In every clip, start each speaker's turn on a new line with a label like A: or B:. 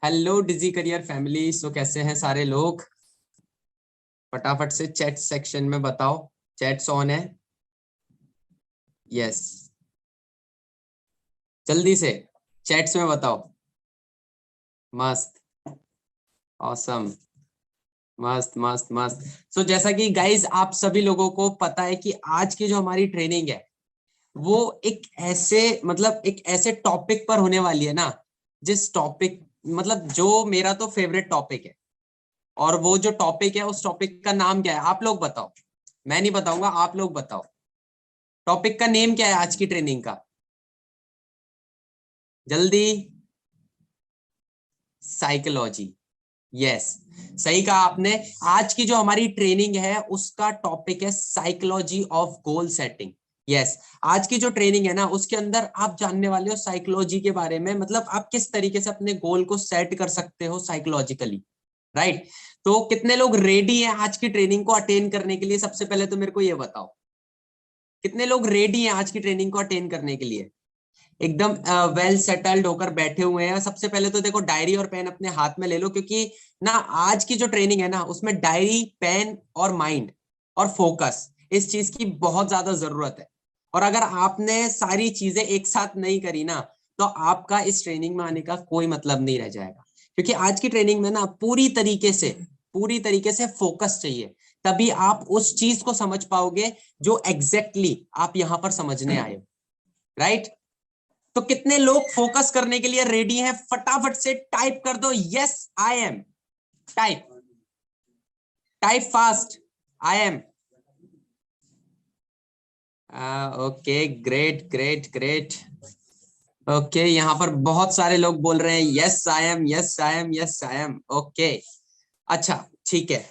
A: Hello डिजी career family. सो कैसे हैं सारे लोग? फटाफट से चैट सेक्शन में बताओ, चैट्स ऑन है? यस, जल्दी से चैट्स में बताओ। मस्त, ऑसम, मस्त मस्त मस्त। सो जैसा कि गाइज आप सभी लोगों को पता है कि आज की जो हमारी ट्रेनिंग है वो एक ऐसे टॉपिक पर होने वाली है ना, जिस टॉपिक मतलब जो मेरा तो फेवरेट टॉपिक है। और वो जो टॉपिक है उस टॉपिक का नाम क्या है आप लोग बताओ। मैं नहीं बताऊंगा, आप लोग बताओ। टॉपिक का नेम क्या है आज की ट्रेनिंग का? जल्दी। साइकोलॉजी। यस, सही कहा आपने। आज की जो हमारी ट्रेनिंग है उसका टॉपिक है psychology of goal setting. Yes, आज की जो ट्रेनिंग है ना उसके अंदर आप जानने वाले हो साइकोलॉजी के बारे में, मतलब आप किस तरीके से अपने गोल को सेट कर सकते हो साइकोलॉजिकली। राइट। तो कितने लोग रेडी हैं आज की ट्रेनिंग को अटेंड करने के लिए? सबसे पहले तो मेरे को ये बताओ, कितने लोग रेडी हैं आज की ट्रेनिंग को अटेंड करने के लिए? एकदम वेल सेटल्ड होकर बैठे हुए हैं? सबसे पहले तो देखो डायरी और पेन अपने हाथ में ले लो, क्योंकि ना आज की जो ट्रेनिंग है ना उसमें डायरी पेन और माइंड और फोकस इस चीज की बहुत ज्यादा जरूरत है। और अगर आपने सारी चीजें एक साथ नहीं करी ना तो आपका इस ट्रेनिंग में आने का कोई मतलब नहीं रह जाएगा। क्योंकि आज की ट्रेनिंग में ना पूरी तरीके से फोकस चाहिए, तभी आप उस चीज को समझ पाओगे जो एग्जैक्टली आप यहां पर समझने आए हो। राइट। तो कितने लोग फोकस करने के लिए रेडी हैं? फटाफट से टाइप कर दो, yes I am. Type, type fast, I am. Okay, great great great. Okay, यहाँ पर बहुत सारे लोग बोल रहे हैं yes I am, yes I am, yes I am. Okay, अच्छा, ठीक है।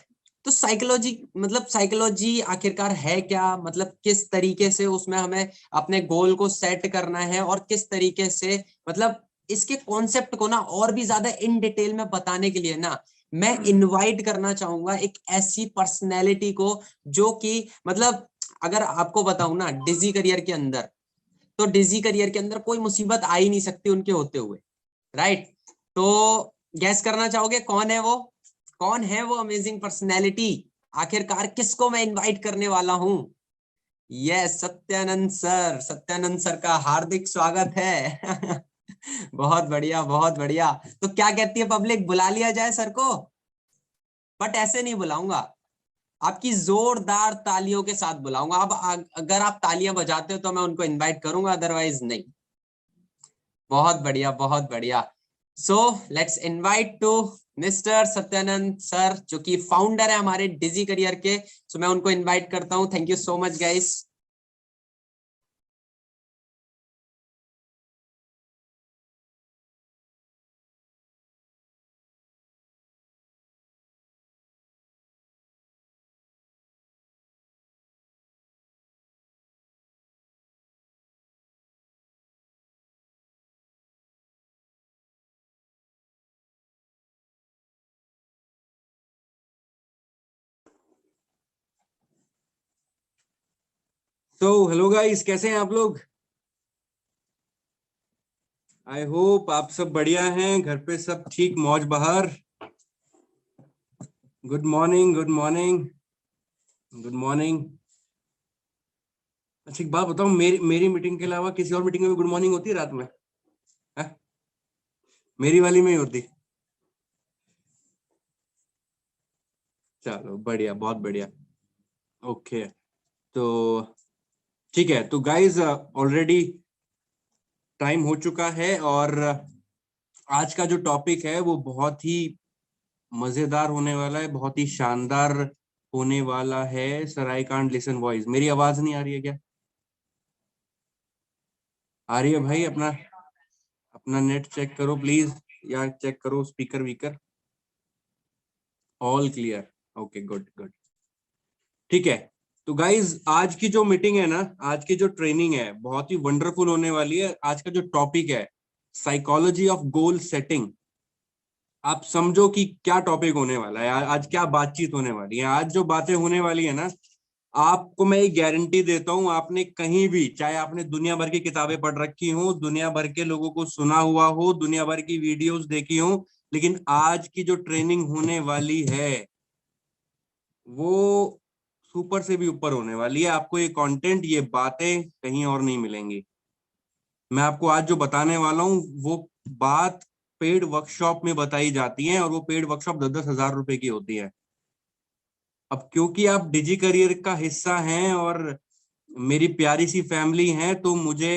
A: तो साइकोलॉजी मतलब साइकोलॉजी आखिरकार है क्या, मतलब किस तरीके से उसमें हमें अपने गोल को सेट करना है और किस तरीके से, मतलब इसके कॉन्सेप्ट को ना और भी ज्यादा इन डिटेल में बताने के लिए ना मैं इनवाइट करना चाहूंगा एक ऐसी पर्सनैलिटी को जो कि मतलब अगर आपको बताऊं ना डिजी करियर के अंदर, तो डिजी करियर के अंदर कोई मुसीबत आ ही नहीं सकती उनके होते हुए। राइट। तो गैस करना चाहोगे कौन है वो? कौन है वो अमेजिंग पर्सनैलिटी? आखिरकार किसको मैं इनवाइट करने वाला हूं? Yes, Satyanand sir. Satyanand sir का हार्दिक स्वागत है। बहुत बढ़िया, बहुत बढ़िया। तो क्या कहती है पब्लिक, बुला लिया जाए सर को? बट ऐसे नहीं बुलाऊंगा, आपकी जोरदार तालियों के साथ बुलाऊंगा। अब अगर आप तालियां बजाते हो तो मैं उनको इनवाइट करूंगा, अदरवाइज नहीं। बहुत बढ़िया, बहुत बढ़िया। So let's invite to mister Satyanand sir, जो कि फाउंडर है हमारे डिजी करियर के। सो मैं उनको इनवाइट करता हूं। Thank you so much guys.
B: तो हेलो गाइस, कैसे हैं आप लोग? आई होप आप सब बढ़िया हैं, घर पे सब ठीक, मौज बहार। Good morning, good morning, good morning. अच्छा, एक बात बताओ, मेरी मेरी मीटिंग के अलावा किसी और मीटिंग में भी गुड मॉर्निंग होती है रात में? है? मेरी वाली में ही होती? चलो बढ़िया, बहुत बढ़िया। ओके, तो ठीक है। तो गाइस, ऑलरेडी टाइम हो चुका है और आज का जो टॉपिक है वो बहुत ही मजेदार होने वाला है, बहुत ही शानदार होने वाला है। Sir, I can't listen voice. मेरी आवाज नहीं आ रही है क्या? आ रही है भाई? अपना अपना नेट चेक करो प्लीज, या चेक करो speaker weaker. All clear? Okay, good good. ठीक है। तो गाइज, आज की जो मीटिंग है ना, आज की जो ट्रेनिंग है बहुत ही वंडरफुल होने वाली है। आज का जो टॉपिक है साइकोलॉजी ऑफ गोल सेटिंग। आप समझो कि क्या टॉपिक होने वाला है आज क्या बातचीत होने वाली है। आज जो बातें होने वाली है ना, आपको मैं एक गारंटी देता हूं, आपने कहीं भी, चाहे आपने दुनिया भर की किताबें पढ़ रखी हो, दुनिया भर के लोगों को सुना हुआ हो, दुनिया भर की वीडियोस देखी हो, लेकिन आज की जो ट्रेनिंग होने वाली है वो सुपर से भी ऊपर होने वाली है। आपको ये कंटेंट, ये बातें कहीं और नहीं मिलेंगी। मैं आपको आज जो बताने वाला हूँ वो बात पेड वर्कशॉप में बताई जाती है, और वो पेड वर्कशॉप 10-10 हजार रुपए की होती है। अब क्योंकि आप डिजी करियर का हिस्सा हैं और मेरी प्यारी सी फैमिली है, तो मुझे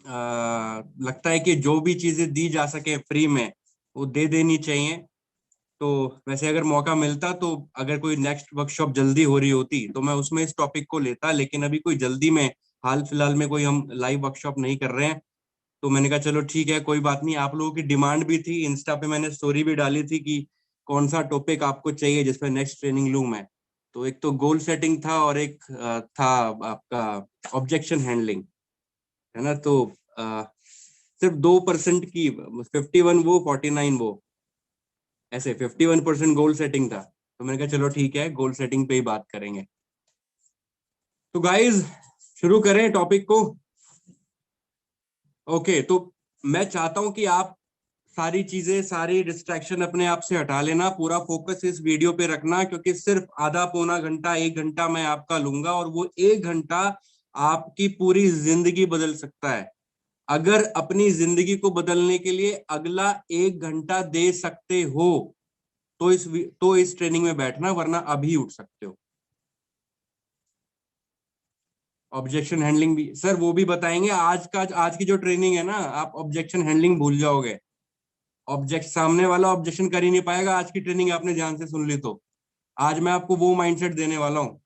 B: लगता है कि जो भी चीजें दी जा सके फ्री में वो दे देनी चाहिए। तो वैसे अगर मौका मिलता, तो अगर कोई नेक्स्ट वर्कशॉप जल्दी हो रही होती तो मैं उसमें इस टॉपिक को लेता, लेकिन अभी कोई जल्दी में, हाल फिलहाल में कोई हम लाइव वर्कशॉप नहीं कर रहे हैं। तो मैंने कहा चलो ठीक है, कोई बात नहीं। आप लोगों की डिमांड भी थी, इंस्टा पे मैंने स्टोरी भी डाली थी कि कौन सा टॉपिक आपको चाहिए जिसपे नेक्स्ट ट्रेनिंग लूं मैं। तो एक तो गोल सेटिंग था, और एक था आपका ऑब्जेक्शन हैंडलिंग, है ना। तो अ, सिर्फ 2% की, 51 वो 49 वो, ऐसे 51% गोल सेटिंग था। तो मैंने कहा चलो ठीक है, गोल सेटिंग पे ही बात करेंगे। तो गाइज शुरू करें टॉपिक को। ओके, तो मैं चाहता हूं कि आप सारी चीजें, सारी डिस्ट्रैक्शन अपने आप से हटा लेना, पूरा फोकस इस वीडियो पे रखना, क्योंकि सिर्फ आधा पौना घंटा, 1 घंटा मैं आपका लूंगा, और वो 1 घंटा आपकी पूरी जिंदगी बदल सकता है। अगर अपनी जिंदगी को बदलने के लिए अगला 1 घंटा दे सकते हो तो इस ट्रेनिंग में बैठना, वरना अभी उठ सकते हो। ऑब्जेक्शन हैंडलिंग भी सर वो भी बताएंगे। आज की जो ट्रेनिंग है ना, आप ऑब्जेक्शन हैंडलिंग भूल जाओगे। सामने वाला ऑब्जेक्शन कर ही नहीं पाएगा। आज की ट्रेनिंग आपने ध्यान से सुन ली तो आज मैं आपको वो माइंडसेट देने वाला हूँ।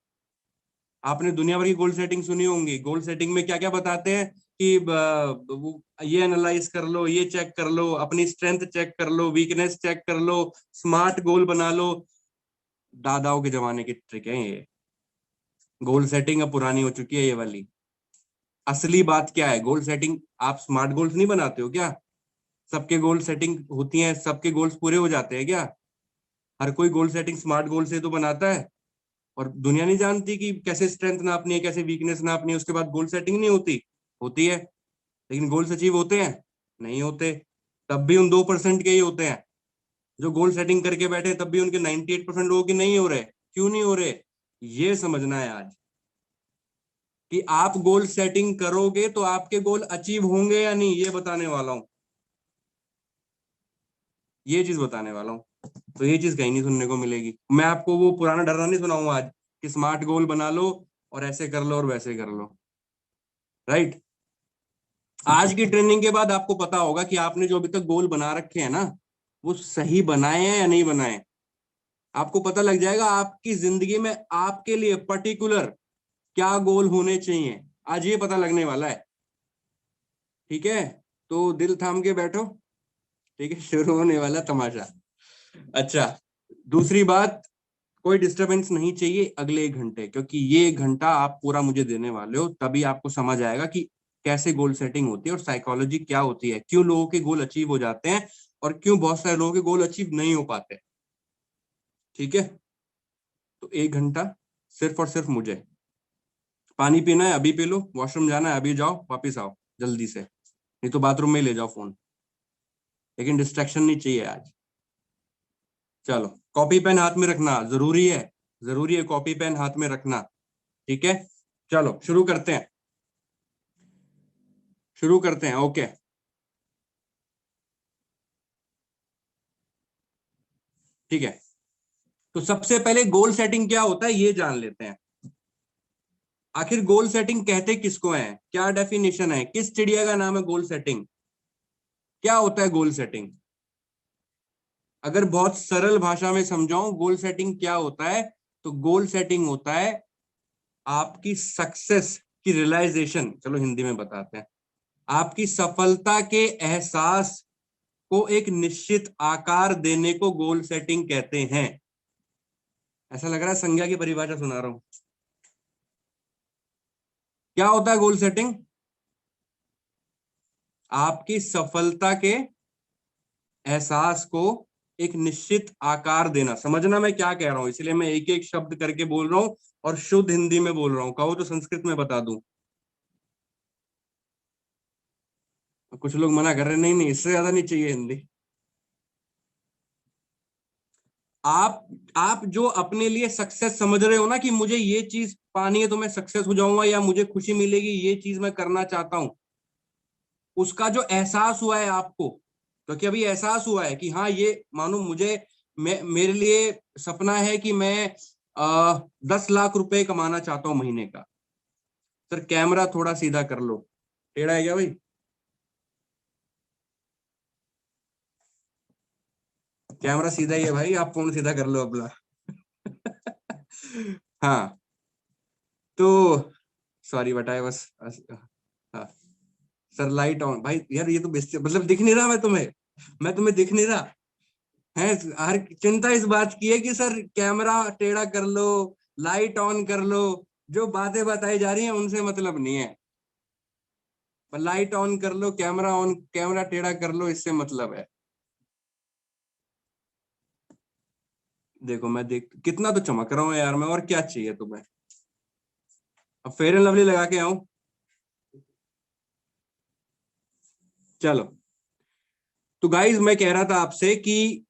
B: आपने दुनिया भर की गोल सेटिंग सुनी होंगी। गोल सेटिंग में क्या क्या बताते हैं कि ये एनालाइज कर लो, ये चेक कर लो, अपनी स्ट्रेंथ चेक कर लो, वीकनेस चेक कर लो, स्मार्ट गोल बना लो। दादाओं के जमाने की ट्रिक है ये। गोल सेटिंग अब पुरानी हो चुकी है ये वाली। असली बात क्या है? गोल सेटिंग, आप स्मार्ट गोल्स नहीं बनाते हो क्या? सबके गोल सेटिंग होती है, सबके गोल्स पूरे हो जाते हैं क्या? हर कोई गोल सेटिंग स्मार्ट गोल से तो बनाता है। और दुनिया नहीं जानती कि कैसे स्ट्रेंथ नापनी है, कैसे वीकनेस नापनी है, उसके बाद गोल सेटिंग नहीं होती। होती है, लेकिन गोल्स अचीव होते हैं? नहीं होते। तब भी उन 2% के ही होते हैं जो गोल सेटिंग करके बैठे, तब भी उनके 98% लोगों के नहीं हो रहे। क्यों नहीं हो रहे? ये समझना है आज, कि आप गोल सेटिंग करोगे तो आपके गोल अचीव होंगे या नहीं, ये बताने वाला हूं। ये चीज बताने वाला हूँ। तो ये चीज कहीं नहीं सुनने को मिलेगी। मैं आपको वो पुराना डरना नहीं सुनाऊंगा आज कि स्मार्ट गोल बना लो और ऐसे कर लो और वैसे कर लो। राइट। आज की ट्रेनिंग के बाद आपको पता होगा कि आपने जो अभी तक गोल बना रखे हैं ना, वो सही बनाए हैं या नहीं बनाए। आपको पता लग जाएगा आपकी जिंदगी में आपके लिए पर्टिकुलर क्या गोल होने चाहिए। आज ये पता लगने वाला है। ठीक है, तो दिल थाम के बैठो। ठीक है, शुरू होने वाला तमाशा। अच्छा, दूसरी बात, कोई डिस्टरबेंस नहीं चाहिए अगले 1 घंटे, क्योंकि ये 1 घंटा आप पूरा मुझे देने वाले हो। तभी आपको समझ आएगा कि कैसे गोल सेटिंग होती है और साइकोलॉजी क्या होती है, क्यों लोगों के गोल अचीव हो जाते हैं और क्यों बहुत सारे लोगों के गोल अचीव नहीं हो पाते। ठीक है, तो 1 घंटा सिर्फ और सिर्फ मुझे। पानी पीना है अभी पी लो, वॉशरूम जाना है अभी जाओ, वापिस आओ जल्दी से, नहीं तो बाथरूम में ही ले जाओ फोन। लेकिन डिस्ट्रैक्शन नहीं चाहिए आज। चलो, कॉपी पेन हाथ में रखना जरूरी है। जरूरी है कॉपी पेन हाथ में रखना। ठीक है, चलो शुरू करते हैं। शुरू करते हैं। ओके, ठीक है। तो सबसे पहले गोल सेटिंग क्या होता है ये जान लेते हैं। आखिर गोल सेटिंग कहते किसको है? क्या डेफिनेशन है? किस चिड़िया का नाम है गोल सेटिंग? क्या होता है गोल सेटिंग? अगर बहुत सरल भाषा में समझाऊं गोल सेटिंग क्या होता है, तो गोल सेटिंग होता है आपकी सक्सेस की रियलाइजेशन। चलो हिंदी में बताते हैं। आपकी सफलता के एहसास को एक निश्चित आकार देने को गोल सेटिंग कहते हैं। ऐसा लग रहा है संज्ञा की परिभाषा सुना रहा हूं। क्या होता है गोल सेटिंग? आपकी सफलता के एहसास को एक निश्चित आकार देना। समझना मैं क्या कह रहा हूं, इसलिए मैं एक एक शब्द करके बोल रहा हूं और शुद्ध हिंदी में बोल रहा हूँ, कहो तो संस्कृत में बता दूं। कुछ लोग मना कर रहे हैं, नहीं नहीं इससे ज्यादा नहीं चाहिए हिंदी। आप जो अपने लिए सक्सेस समझ रहे हो ना, कि मुझे ये चीज पानी है तो मैं सक्सेस हो जाऊंगा, या मुझे खुशी मिलेगी, ये चीज मैं करना चाहता हूं, उसका जो एहसास हुआ है आपको, क्योंकि अभी एहसास हुआ है कि हाँ ये मानो मुझे, मेरे लिए सपना है कि मैं 10 लाख रुपए कमाना चाहता हूं महीने का। सर कैमरा थोड़ा सीधा कर लो, टेढ़ा है क्या भाई? कैमरा सीधा ही है भाई, आप फोन सीधा कर लो अपना। हाँ तो सॉरी बताए बस। हाँ सर लाइट ऑन, भाई यार ये तो बेइज्जती, मतलब दिख नहीं रहा मैं तुम्हें दिख नहीं रहा है। हर चिंता इस बात की है कि सर कैमरा टेढ़ा कर लो, लाइट ऑन कर लो, जो बातें बताई जा रही हैं उनसे मतलब नहीं है। पर लाइट ऑन कर लो, कैमरा ऑन, कैमरा टेढ़ा कर लो, इससे मतलब है। देखो मैं देख कितना तो चमक रहा हूँ यार मैं, और क्या चाहिए तुम्हें? अब फेयर एंड लवली लगा के आऊं? चलो, तो गाइज मैं कह रहा था आपसे कि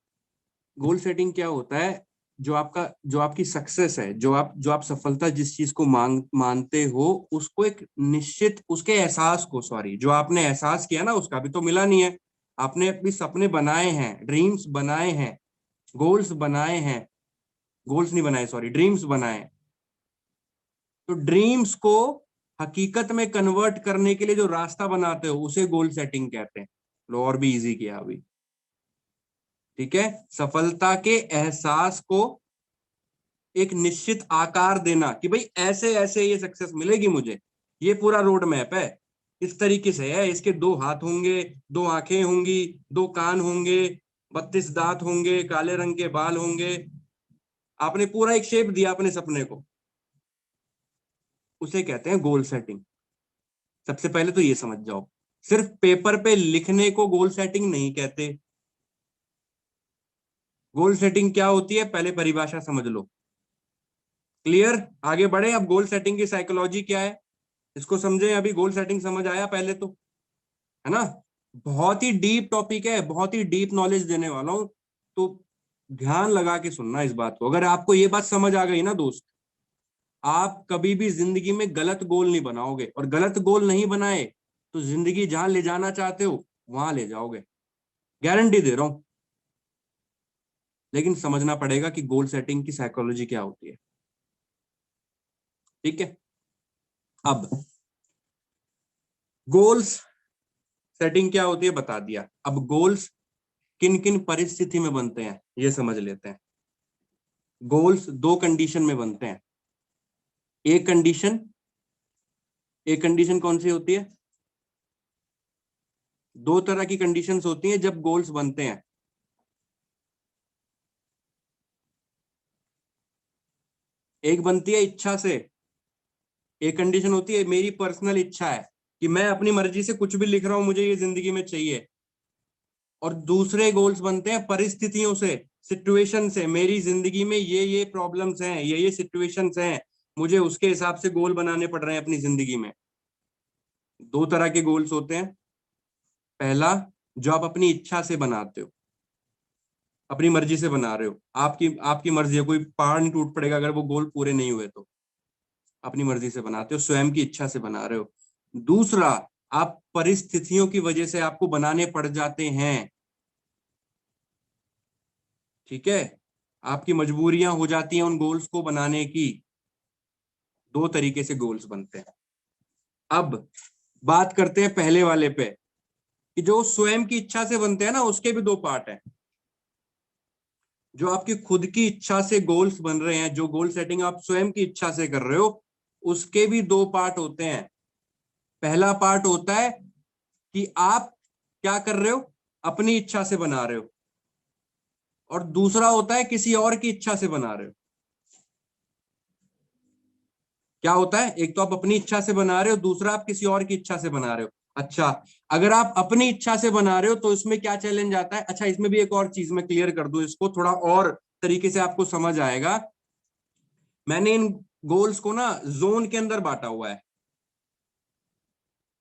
B: गोल सेटिंग क्या होता है। जो आपकी सक्सेस है, जो आप सफलता जिस चीज को मानते हो, उसको एक निश्चित उसके एहसास को, सॉरी जो आपने एहसास किया ना, उसका भी तो मिला नहीं है। आपने अपने सपने बनाए हैं, ड्रीम्स बनाए हैं, गोल्स बनाए हैं, गोल्स नहीं बनाए सॉरी, ड्रीम्स बनाए। तो ड्रीम्स को हकीकत में कन्वर्ट करने के लिए जो रास्ता बनाते हो उसे गोल सेटिंग कहते हैं। लो और भी इजी किया अभी। ठीक है, सफलता के एहसास को एक निश्चित आकार देना कि भाई ऐसे ऐसे ये सक्सेस मिलेगी मुझे, ये पूरा रोड मैप है, इस तरीके से है, इसके 2 हाथ होंगे, 2 आंखें होंगी, 2 कान होंगे, 32 दांत होंगे, काले रंग के बाल होंगे। आपने पूरा एक शेप दिया अपने सपने को, उसे कहते हैं गोल सेटिंग। सबसे पहले तो ये समझ जाओ, सिर्फ पेपर पे लिखने को गोल सेटिंग नहीं कहते। गोल सेटिंग क्या होती है पहले परिभाषा समझ लो। क्लियर? आगे बढ़े, अब गोल सेटिंग की साइकोलॉजी क्या है इसको समझे। अभी गोल सेटिंग समझ आया पहले तो, है ना? बहुत ही डीप टॉपिक है, बहुत ही डीप नॉलेज देने वाला हूं, तो ध्यान लगा के सुनना इस बात को। अगर आपको ये बात समझ आ गई ना दोस्त, आप कभी भी जिंदगी में गलत गोल नहीं बनाओगे, और गलत गोल नहीं बनाए तो जिंदगी जहां ले जाना चाहते हो वहां ले जाओगे, गारंटी दे रहा हूं। लेकिन समझना पड़ेगा कि गोल सेटिंग की साइकोलॉजी क्या होती है। ठीक है, अब गोल्स सेटिंग क्या होती है बता दिया। अब गोल्स किन किन परिस्थिति में बनते हैं ये समझ लेते हैं। गोल्स 2 कंडीशन में बनते हैं। एक कंडीशन, एक कंडीशन कौन सी होती है? 2 तरह की कंडीशंस होती हैं जब गोल्स बनते हैं। एक बनती है इच्छा से, एक कंडीशन होती है मेरी पर्सनल इच्छा है कि मैं अपनी मर्जी से कुछ भी लिख रहा हूं, मुझे ये जिंदगी में चाहिए। और दूसरे गोल्स बनते हैं परिस्थितियों से, सिचुएशन से, मेरी जिंदगी में ये प्रॉब्लम्स हैं, ये सिचुएशंस हैं, मुझे उसके हिसाब से गोल बनाने पड़ रहे हैं अपनी जिंदगी में। 2 तरह के गोल्स होते हैं। पहला, जो आप अपनी इच्छा से बनाते हो, अपनी मर्जी से बना रहे हो, आपकी आपकी मर्जी है, कोई पहाड़ नहीं टूट पड़ेगा अगर वो गोल पूरे नहीं हुए तो। अपनी मर्जी से बनाते हो, स्वयं की इच्छा से बना रहे हो। दूसरा, आप परिस्थितियों की वजह से आपको बनाने पड़ जाते हैं। ठीक है, आपकी मजबूरियां हो जाती हैं उन गोल्स को बनाने की। 2 तरीके से गोल्स बनते हैं। अब बात करते हैं पहले वाले पे, कि जो स्वयं की इच्छा से बनते हैं ना, उसके भी 2 पार्ट हैं। जो आपकी खुद की इच्छा से गोल्स बन रहे हैं, जो गोल सेटिंग आप स्वयं की इच्छा से कर रहे हो, उसके भी 2 पार्ट होते हैं। पहला पार्ट होता है कि आप क्या कर रहे हो, अपनी इच्छा से बना रहे हो, और दूसरा होता है किसी और की इच्छा से बना रहे हो। क्या होता है, एक तो आप अपनी इच्छा से बना रहे हो, दूसरा आप किसी और की इच्छा से बना रहे हो। अच्छा, अगर आप अपनी इच्छा से बना रहे हो तो इसमें क्या चैलेंज आता है? अच्छा, इसमें भी एक और चीज मैं क्लियर कर दूं, इसको थोड़ा और तरीके से आपको समझ आएगा। मैंने इन गोल्स को ना जोन के अंदर बांटा हुआ है।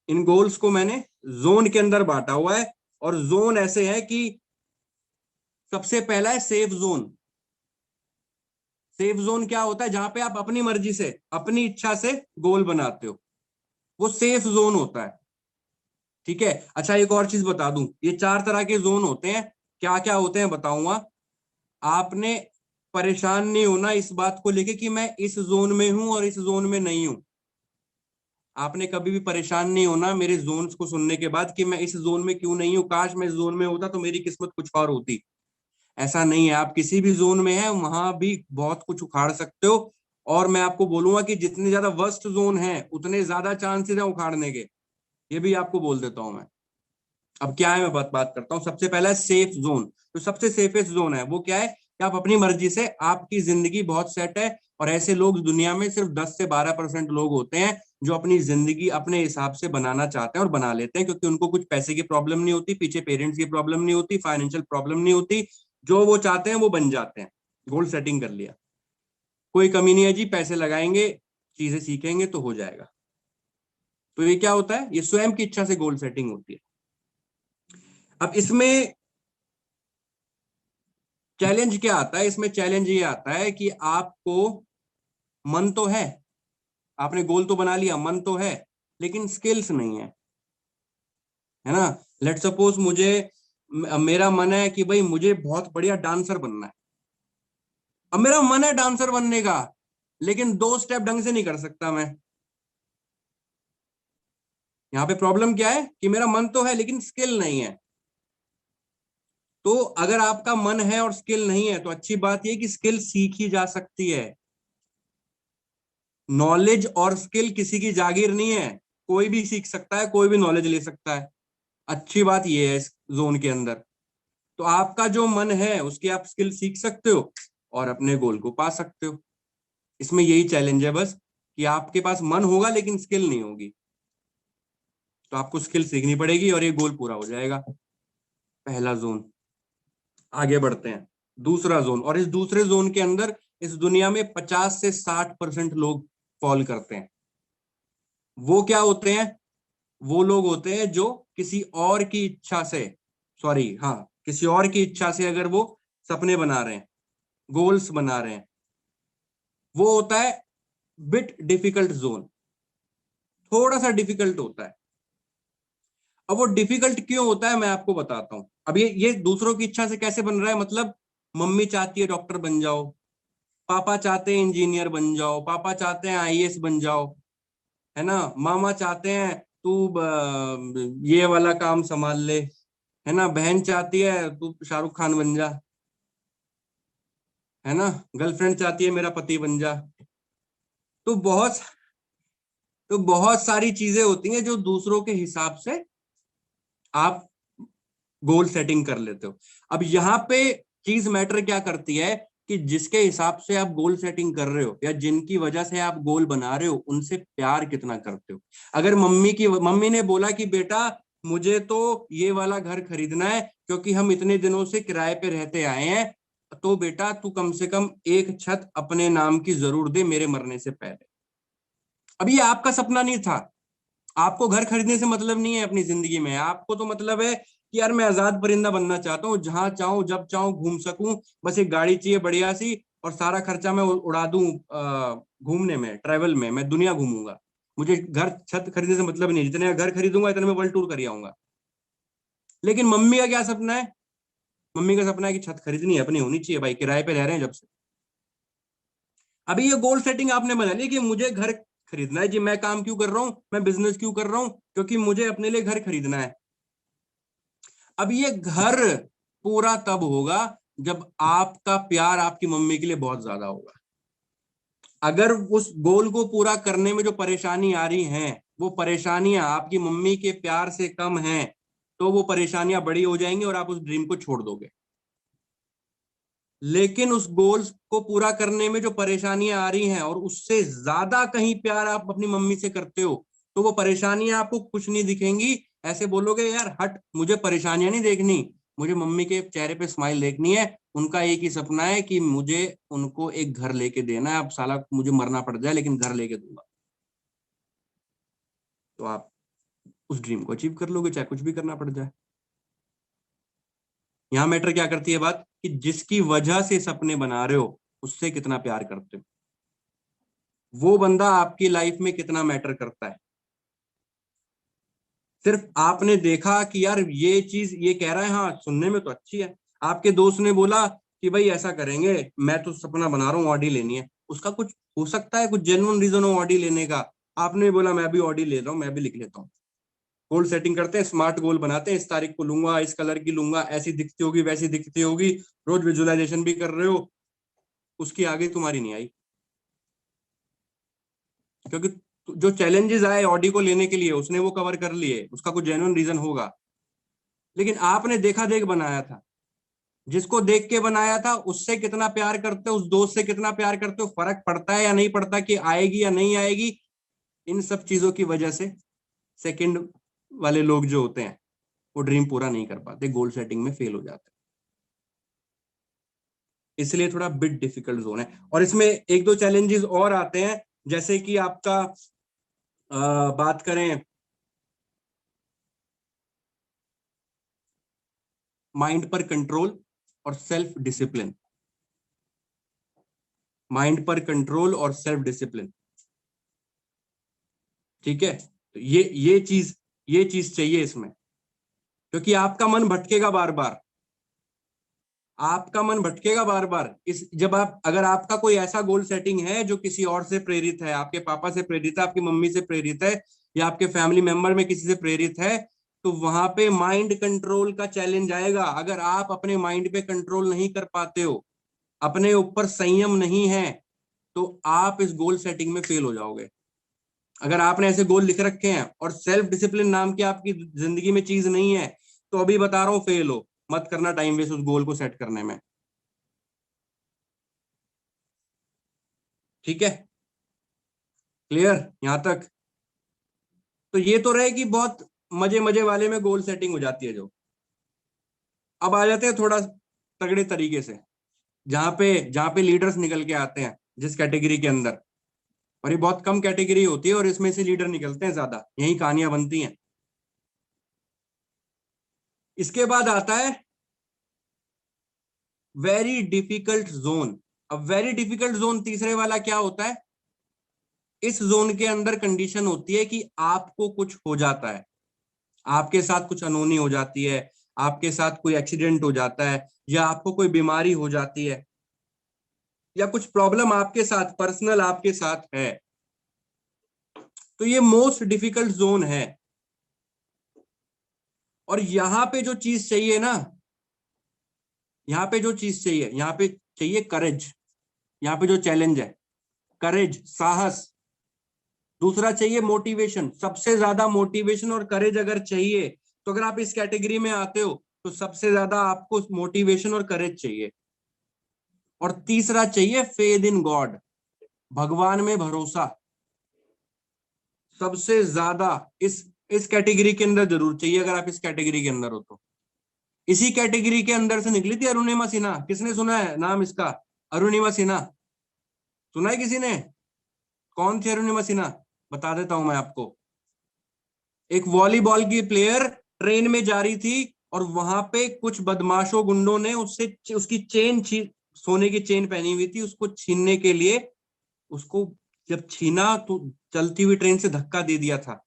B: इन गोल्स को मैंने जोन के अंदर बांटा हुआ है, और जोन ऐसे है कि सबसे पहला है सेफ जोन। सेफ जोन क्या होता है? जहां पे आप अपनी मर्जी से, अपनी इच्छा से गोल बनाते हो, वो सेफ जोन होता है। ठीक है। अच्छा, एक और चीज बता दूं, ये 4 तरह के जोन होते हैं। क्या क्या होते हैं बताऊंगा। आपने परेशान नहीं होना इस बात को लेके कि मैं इस जोन में हूं और इस जोन में नहीं हूं। आपने कभी भी परेशान नहीं होना मेरे जोन्स को सुनने के बाद कि मैं इस जोन में क्यों नहीं हूं, काश मैं इस जोन में होता तो मेरी किस्मत कुछ और होती। ऐसा नहीं है, आप किसी भी जोन में है वहां भी बहुत कुछ उखाड़ सकते हो। और मैं आपको बोलूंगा कि जितने ज्यादा वर्स्ट जोन है उतने ज्यादा चांसेस है उखाड़ने के। ये भी आपको बोल देता हूं मैं। अब क्या है, मैं बात करता हूँ। सबसे पहला है सेफ जोन। तो सबसे सेफेस्ट जोन है वो क्या है कि आप अपनी मर्जी से, आपकी जिंदगी बहुत सेट है, और ऐसे लोग दुनिया में सिर्फ 10 से 12% लोग होते हैं जो अपनी जिंदगी अपने हिसाब से बनाना चाहते हैं और बना लेते हैं, क्योंकि उनको कुछ पैसे की प्रॉब्लम नहीं होती, पीछे पेरेंट्स की प्रॉब्लम नहीं होती, फाइनेंशियल प्रॉब्लम नहीं होती। जो वो चाहते हैं वो बन जाते हैं। गोल सेटिंग कर लिया, कोई कमी नहीं है जी, पैसे लगाएंगे, चीजें सीखेंगे तो हो जाएगा। तो ये क्या होता है? ये स्वयं की इच्छा से गोल सेटिंग होती है। अब इसमें चैलेंज क्या आता है? इसमें चैलेंज ये आता है कि आपको मन तो है, आपने गोल तो बना लिया, मन तो है, लेकिन स्किल्स नहीं है ना। लेट सपोज मेरा मन है कि भाई मुझे बहुत बढ़िया डांसर बनना है। अब मेरा मन है डांसर बनने का, लेकिन 2 स्टेप ढंग से नहीं कर सकता मैं। यहाँ पे प्रॉब्लम क्या है कि मेरा मन तो है लेकिन स्किल नहीं है। तो अगर आपका मन है और स्किल नहीं है तो अच्छी बात यह कि स्किल सीखी जा सकती है। नॉलेज और स्किल किसी की जागीर नहीं है, कोई भी सीख सकता है, कोई भी नॉलेज ले सकता है। अच्छी बात यह है इस जोन के अंदर। तो आपका जो मन है उसकी आप स्किल सीख सकते हो और अपने गोल को पा सकते हो। इसमें यही चैलेंज है बस, कि आपके पास मन होगा लेकिन स्किल नहीं होगी। तो आपको स्किल सीखनी पड़ेगी और ये गोल पूरा हो जाएगा। पहला जोन। आगे बढ़ते हैं। दूसरा जोन, और इस दूसरे जोन के अंदर इस दुनिया में 50 से 60% लोग फॉल करते हैं। वो क्या होते हैं? वो लोग होते हैं जो किसी और की इच्छा से, सॉरी हाँ, किसी और की इच्छा से अगर वो सपने बना रहे हैं, गोल्स बना रहे हैं, वो होता है बिट डिफिकल्ट जोन। थोड़ा सा डिफिकल्ट होता है। अब वो डिफिकल्ट क्यों होता है मैं आपको बताता हूं। अब ये दूसरों की इच्छा से कैसे बन रहा है? मतलब मम्मी चाहती है डॉक्टर बन जाओ, पापा चाहते हैं इंजीनियर बन जाओ, पापा चाहते हैं आईएएस बन जाओ, है ना। मामा चाहते हैं तू ये वाला काम संभाल ले, है ना। बहन चाहती है तू शाहरुख खान बन जा, है ना। गर्लफ्रेंड चाहती है मेरा पति बन जा। तो बहुत सारी चीजें होती हैं जो दूसरों के हिसाब से आप गोल सेटिंग कर लेते हो। अब यहाँ पे चीज मैटर क्या करती है कि जिसके हिसाब से आप गोल सेटिंग कर रहे हो या जिनकी वजह से आप गोल बना रहे हो उनसे प्यार कितना करते हो। अगर मम्मी ने बोला कि बेटा मुझे तो ये वाला घर खरीदना है क्योंकि हम इतने दिनों से किराए पे रहते आए हैं, तो बेटा तू कम से कम एक छत अपने नाम की जरूर दे मेरे मरने से पहले। अब ये आपका सपना नहीं था। आपको घर खरीदने से मतलब नहीं है अपनी जिंदगी में। आपको तो मतलब है कि यार मैं आजाद परिंदा बनना चाहता हूँ, जहां चाहूं जब चाहूं घूम सकूं, बस एक गाड़ी चाहिए बढ़िया सी, और सारा खर्चा मैं उड़ा दूं घूमने में, ट्रैवल में, मैं दुनिया घूमूंगा। मुझे घर छत खरीदने से मतलब नहीं, जितने घर खरीदूंगा इतने में वर्ल्ड टूर कर आऊंगा। लेकिन मम्मी का क्या सपना है? मम्मी का सपना है कि छत खरीदनी है, अपनी होनी चाहिए, भाई किराए पे रह रहे हैं जब से। अभी ये गोल सेटिंग आपने बना ली कि मुझे घर खरीदना है जी। मैं काम क्यों कर रहा हूं, मैं बिजनेस क्यों कर रहा हूं? क्योंकि मुझे अपने लिए घर खरीदना है। अब ये घर पूरा तब होगा जब आपका प्यार आपकी मम्मी के लिए बहुत ज्यादा होगा। अगर उस गोल को पूरा करने में जो परेशानी आ रही है वो परेशानियां आपकी मम्मी के प्यार से कम हैं, तो वो परेशानियां बड़ी हो जाएंगी और आप उस ड्रीम को छोड़ दोगे। लेकिन उस गोल्स को पूरा करने में जो परेशानियां आ रही हैं और उससे ज्यादा कहीं प्यार आप अपनी मम्मी से करते हो, तो वो परेशानियां आपको कुछ नहीं दिखेंगी। ऐसे बोलोगे यार हट, मुझे परेशानियां नहीं देखनी, मुझे मम्मी के चेहरे पे स्माइल देखनी है, उनका एक ही सपना है कि मुझे उनको एक घर लेके देना है, अब साला मुझे मरना पड़ जाए लेकिन घर लेके दूंगा। तो आप उस ड्रीम को अचीव कर लोगे चाहे कुछ भी करना पड़ जाए। यहां मैटर क्या करती है बात, कि जिसकी वजह से सपने बना रहे हो उससे कितना प्यार करते हो, वो बंदा आपकी लाइफ में कितना मैटर करता है। सिर्फ आपने देखा कि यार ये चीज ये कह रहा है, हाँ सुनने में तो अच्छी है, आपके दोस्त ने बोला कि भाई ऐसा करेंगे, मैं तो सपना बना रहा हूँ ऑडी लेनी है, उसका कुछ हो सकता है कुछ जेन्युइन रीजन हो ऑडी लेने का, आपने बोला मैं भी ऑडी ले रहा हूँ, मैं भी लिख लेता हूँ। गोल सेटिंग करते हैं, स्मार्ट गोल बनाते हैं, इस तारीख को लूंगा, इस कलर की लूंगा, ऐसी दिखती होगी वैसी दिखती होगी, रोज विजुअलाइजेशन भी कर रहे हो, उसकी आगे तुम्हारी नहीं आई, क्योंकि जो चैलेंजेस आए ऑडी को लेने के लिए उसने वो कवर कर लिए, उसका कुछ जेन्युइन रीजन होगा। लेकिन आपने देखा देख बनाया था, जिसको देख के बनाया था उससे कितना प्यार करते हो, उस दोस्त से कितना प्यार करते हो, फर्क पड़ता है या नहीं पड़ता कि आएगी या नहीं आएगी। इन सब चीजों की वजह से सेकंड वाले लोग जो होते हैं वो ड्रीम पूरा नहीं कर पाते, गोल सेटिंग में फेल हो जाते हैं। इसलिए थोड़ा बिट डिफिकल्ट जोन है। और इसमें एक दो चैलेंजेस और आते हैं, जैसे कि आपका बात करें माइंड पर कंट्रोल और सेल्फ डिसिप्लिन, माइंड पर कंट्रोल और सेल्फ डिसिप्लिन। ठीक है, तो ये चीज चाहिए इसमें, क्योंकि आपका मन भटकेगा बार बार, आपका मन भटकेगा बार बार। इस जब आप अगर आपका कोई ऐसा गोल सेटिंग है जो किसी और से प्रेरित है, आपके पापा से प्रेरित है, आपकी मम्मी से प्रेरित है, या आपके फैमिली मेंबर में किसी से प्रेरित है, तो वहां पे माइंड कंट्रोल का चैलेंज आएगा। अगर आप अपने माइंड पे कंट्रोल नहीं कर पाते हो, अपने ऊपर संयम नहीं है, तो आप इस गोल सेटिंग में फेल हो जाओगे। अगर आपने ऐसे गोल लिख रखे हैं और सेल्फ डिसिप्लिन नाम की आपकी जिंदगी में चीज नहीं है, तो अभी बता रहा हूं फेल हो, मत करना टाइम वेस्ट उस गोल को सेट करने में। ठीक है, क्लियर यहां तक? तो ये तो रहे कि बहुत मजे मजे वाले में गोल सेटिंग हो जाती है जो। अब आ जाते हैं थोड़ा तगड़े तरीके से, जहां पे लीडर्स निकल के आते हैं जिस कैटेगरी के अंदर, और ये बहुत कम कैटेगरी होती है और इसमें से लीडर निकलते हैं ज्यादा, यही कहानियां बनती हैं। इसके बाद आता है वेरी डिफिकल्ट जोन। अब वेरी डिफिकल्ट जोन तीसरे वाला क्या होता है, इस जोन के अंदर कंडीशन होती है कि आपको कुछ हो जाता है, आपके साथ कुछ अनहोनी हो जाती है, आपके साथ कोई एक्सीडेंट हो जाता है, या आपको कोई बीमारी हो जाती है, या कुछ प्रॉब्लम आपके साथ पर्सनल आपके साथ है, तो ये मोस्ट डिफिकल्ट जोन है। और यहां पे जो चीज चाहिए ना, यहां पे जो चीज चाहिए, यहां पे चाहिए करेज, यहां पे जो चैलेंज है करेज, साहस। दूसरा चाहिए मोटिवेशन, सबसे ज्यादा मोटिवेशन और करेज अगर चाहिए, तो अगर आप इस कैटेगरी में आते हो तो सबसे ज्यादा आपको मोटिवेशन और करेज चाहिए। और तीसरा चाहिए फेथ इन गॉड, भगवान में भरोसा, सबसे ज्यादा इस कैटेगरी के अंदर जरूर चाहिए। अगर आप इस कैटेगरी के अंदर हो तो, इसी कैटेगरी के अंदर से निकली थी अरुणिमा सिन्हा, किसने सुना है नाम इसका? अरुणिमा सिन्हा सुना है किसी ने? कौन थी अरुणिमा सिन्हा? बता देता हूं मैं आपको। एक वॉलीबॉल की प्लेयर ट्रेन में जा रही थी, और वहां पे कुछ बदमाशों गुंडों ने उससे उसकी चेन सोने की चेन पहनी हुई थी, उसको छीनने के लिए, उसको जब छीना तो चलती हुई ट्रेन से धक्का दे दिया था।